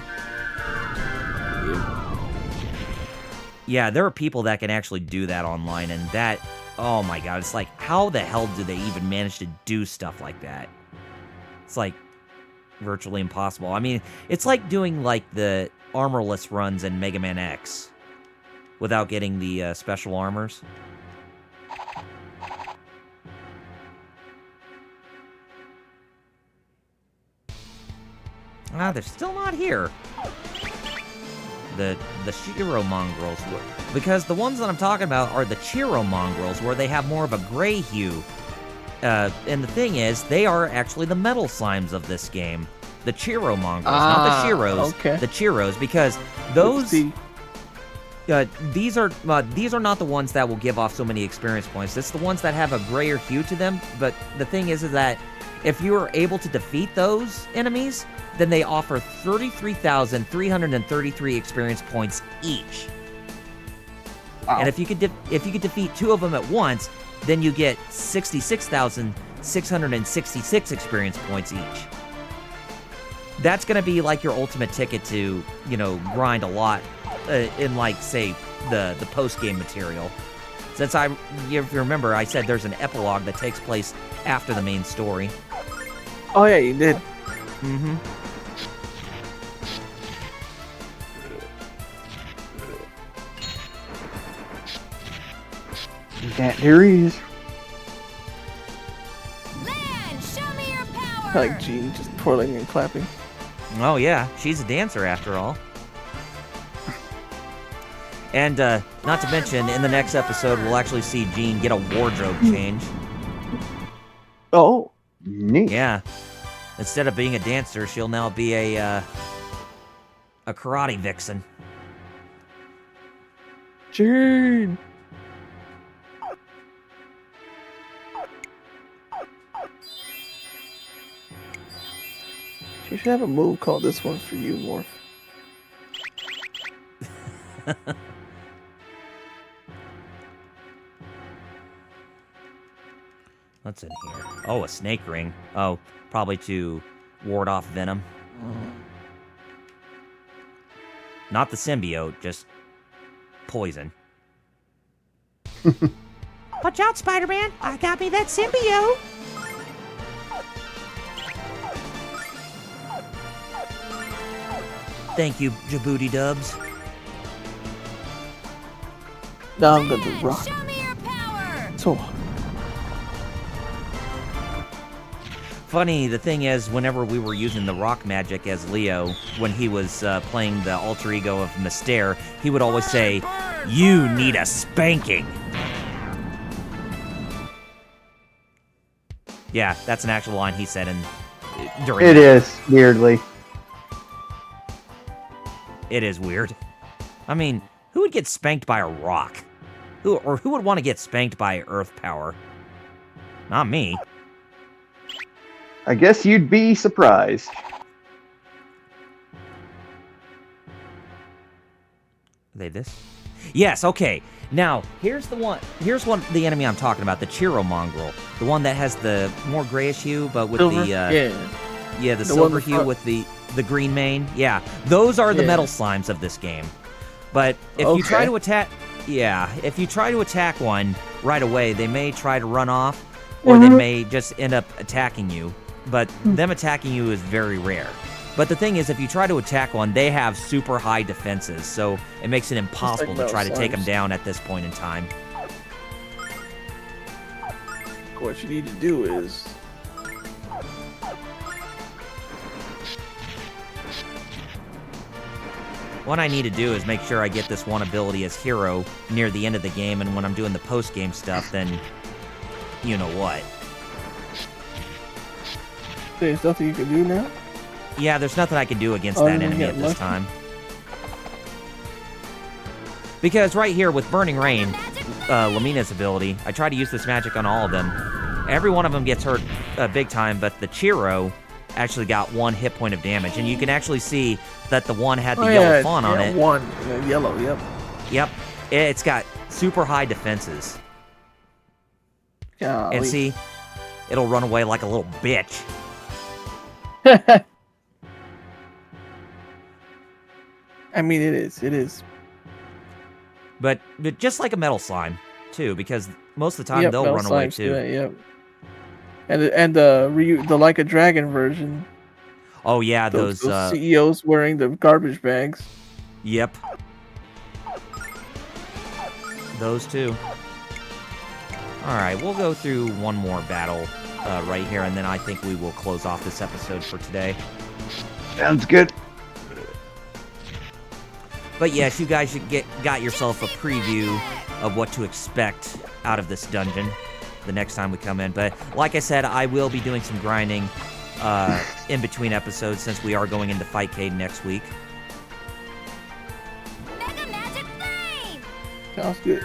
Yeah, there are people that can actually do that online, and that, oh my god, it's like, how the hell do they even manage to do stuff like that? It's like virtually impossible. I mean, it's like doing like the armorless runs in Mega Man X without getting the special armors. Ah, they're still not here. The Shiro mongrels, because the ones that I'm talking about are the Chiro mongrels, where they have more of a gray hue. And the thing is, they are actually the metal slimes of this game. The Chiro mongrels, not the Shiros. Okay. The Chiros, because those these are not the ones that will give off so many experience points. It's the ones that have a grayer hue to them. But the thing is that if you are able to defeat those enemies, then they offer 33,333 experience points each. Wow. And if you could defeat 2 of them at once, then you get 66,666 experience points each. That's going to be like your ultimate ticket to, grind a lot in, like, say, the post-game material. Since if you remember, I said there's an epilogue that takes place after the main story. Oh yeah, you did. Mm-hmm. There he is. Land, show me your power! I like Jean just twirling and clapping. Oh yeah, she's a dancer after all. And not to mention, in the next episode, we'll actually see Jean get a wardrobe change. Oh. Neat. Yeah. Instead of being a dancer, she'll now be a karate vixen. Jean. You should have a move called "This One's for You," Morph. What's in here? Oh, a snake ring. Oh, probably to ward off venom. Not the symbiote, just poison. Watch out, Spider-Man! I got me that symbiote! Thank you, Djibouti Dubs. Now I'm gonna do rock. Show me your power! So Funny, the thing is, whenever we were using the rock magic as Leo, when he was playing the alter ego of Mystere, he would always say, "You need a spanking." Yeah, that's an actual line he said during. It is, weirdly. It is weird. I mean, who would get spanked by a rock? Who would want to get spanked by earth power? Not me. I guess you'd be surprised. Are they this? Yes, okay. Now, here's the enemy I'm talking about, the Chiro mongrel. The one that has the more grayish hue, but with silver? the The silver one hue with the green mane. Yeah, those are the Yeah. metal slimes of this game. But if you try to attack, one right away, they may try to run off, or they may just end up attacking you. But them attacking you is very rare. But the thing is, if you try to attack one, they have super high defenses, so it makes it impossible to try to take them down at this point in time. what you need to do is What I need to do is make sure I get this one ability as hero near the end of the game, and when I'm doing the post-game stuff, then you know what. There's nothing you can do now? Yeah, there's nothing I can do against Other that than enemy get at this lucky? time. Because right here with Burning Rain, Lamina's ability, I try to use this magic on all of them. Every one of them gets hurt big time, but the Chiro actually got 1 hit point of damage. And you can actually see that the one had the yellow fawn on it. One. Yellow, yep. Yep. It's got super high defenses. Golly. And see, it'll run away like a little bitch. I mean, it is. But just like a metal slime, too, because most of the time they'll Metal run away Slimes too. do that, yep. And the Like a Dragon version. Oh yeah, Those those CEOs wearing the garbage bags. Yep. Those two. Alright, we'll go through one more battle right here, and then I think we will close off this episode for today. Sounds good. But yes, you guys got yourself a preview of what to expect out of this dungeon the next time we come in. But like I said, I will be doing some grinding in between episodes since we are going into Fightcade next week. Mega Magic Flame! Sounds good.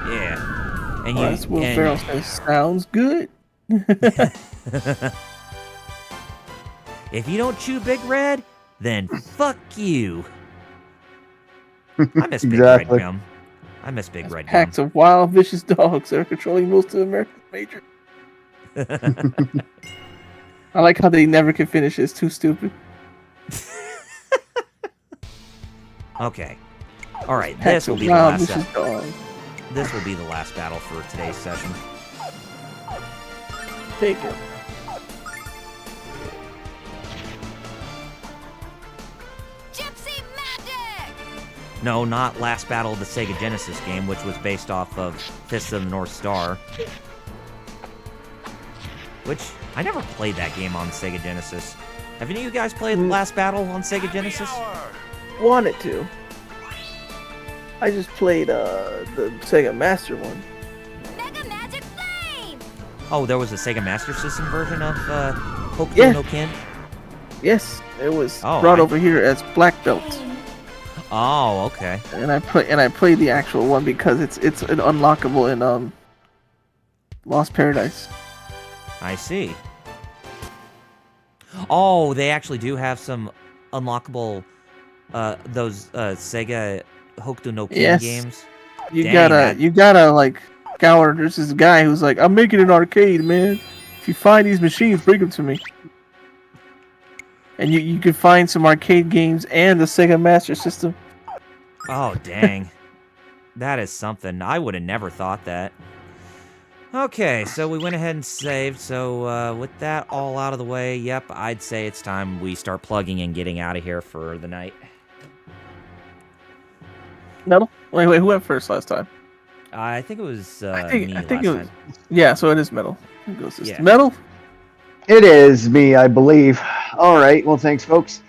Yeah. And That's what Pharaoh says. Sounds good. If you don't chew Big Red, then fuck you. I miss Big Red Exactly. Gum. I miss Big Red Gum. Packs of wild, vicious dogs that are controlling most of America's major. I like how they never can finish it. It's too stupid. Okay. All right. Packs This will of be the wild, last. vicious dogs. This will be the last battle for today's session. Take it. Gypsy Magic! No, not last battle of the Sega Genesis game, which was based off of Fists of the North Star. Which I never played that game on Sega Genesis. Have any of you guys played Last Battle on Sega Genesis? Wanted to. I just played the Sega Master one. Mega Magic Flame! Oh, there was a Sega Master System version of Hokuto Yeah. no Ken? Yes, it was Oh, brought I- over here as Black Belt, Oh, okay. and I played the actual one because it's an unlockable in Lost Paradise. I see. Oh, they actually do have some unlockable those Sega Hokuto no Ken Yes. games. You Dang, you gotta like scour. There's this guy who's like, I'm making an arcade, man. If you find these machines, bring them to me. And you can find some arcade games and the Sega Master System. Oh, dang. That is something. I would have never thought that. Okay, so we went ahead and saved. So with that all out of the way, yep, I'd say it's time we start plugging and getting out of here for the night. Metal? Wait, who went first last time? I think it was I think me it was. last time. Yeah, so it is Metal. Who goes this? Yeah. Metal? It is me, I believe. All right. Well, thanks, folks.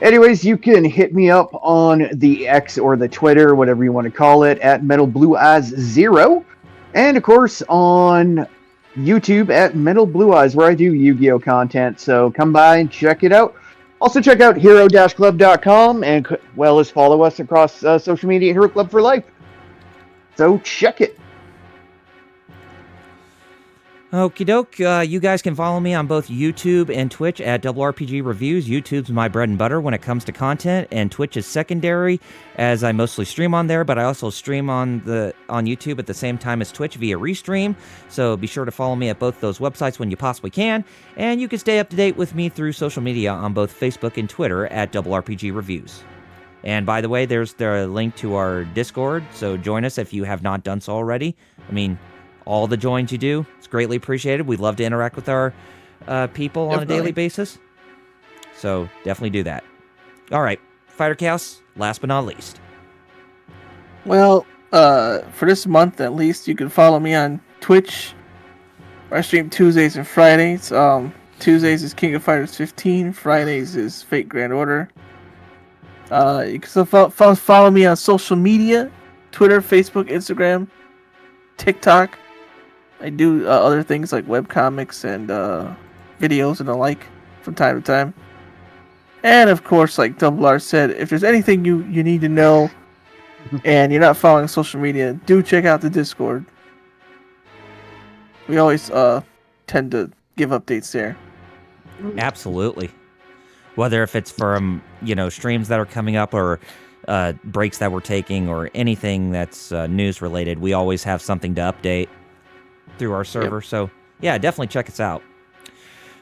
Anyways, you can hit me up on the X or the Twitter, whatever you want to call it, at Metal Blue Eyes 0. And, of course, on YouTube at Metal Blue Eyes, where I do Yu-Gi-Oh! Content. So come by and check it out. Also, check out hero-club.com and, well, as follow us across social media, Hero Club for Life. So check it. Okie doke. You guys can follow me on both YouTube and Twitch at RPG Reviews. YouTube's my bread and butter when it comes to content, and Twitch is secondary, as I mostly stream on there, but I also stream on YouTube at the same time as Twitch via Restream. So be sure to follow me at both those websites when you possibly can, and you can stay up to date with me through social media on both Facebook and Twitter at RPG Reviews. And by the way, there's the link to our Discord, so join us if you have not done so already. I mean, all the joins you do, it's greatly appreciated. We love to interact with our people on a daily basis. So definitely do that. All right, Fighter Chaos, last but not least. Well, for this month at least, you can follow me on Twitch. I stream Tuesdays and Fridays. Tuesdays is King of Fighters 15. Fridays is Fate Grand Order. You can still follow me on social media. Twitter, Facebook, Instagram, TikTok. I do other things like webcomics and videos and the like. from time to time. And of course, like Double R said, if there's anything you need to know and you're not following social media, do check out the Discord. We always tend to give updates there. Absolutely. Whether if it's from, streams that are coming up or breaks that we're taking or anything that's news related, we always have something to update through our server. Yep. So, yeah, definitely check us out.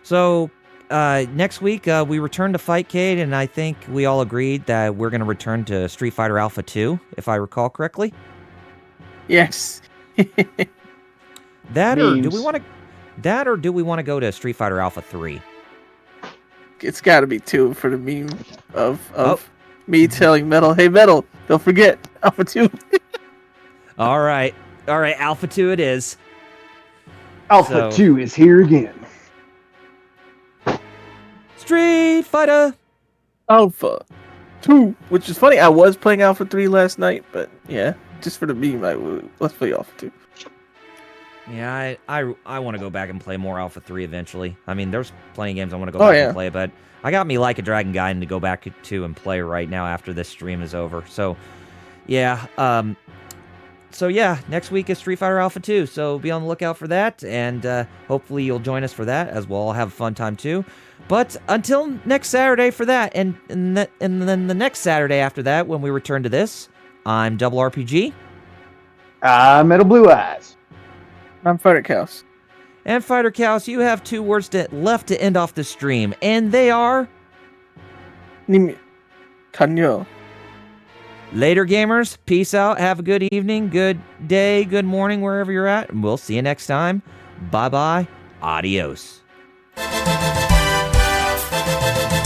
So, next week, we return to Fightcade, and I think we all agreed that we're going to return to Street Fighter Alpha 2, if I recall correctly. Yes. That or do we want to go to Street Fighter Alpha 3? It's got to be 2 for the meme of me telling Metal, "Hey Metal, don't forget Alpha 2." All right, Alpha 2 it is. Alpha 2 is here again. Street Fighter Alpha 2, which is funny. I was playing Alpha 3 last night, but yeah, just for the meme, let's play Alpha 2. Yeah, I want to go back and play more Alpha 3 eventually. I mean, there's plenty of games I want to go back and play, but I got me Like a Dragon Gaiden to go back to and play right now after this stream is over. So, yeah. Next week is Street Fighter Alpha 2, so be on the lookout for that, and hopefully you'll join us for that, as we'll all have a fun time too. But until next Saturday for that, and then the next Saturday after that, when we return to this, I'm Double RPG. I'm Metal Blue Eyes. I'm Fighter Chaos. And Fighter Chaos, you have 2 words left to end off the stream, and they are... Kanyo. Later, gamers. Peace out. Have a good evening, good day, good morning, wherever you're at. And we'll see you next time. Bye-bye. Adios.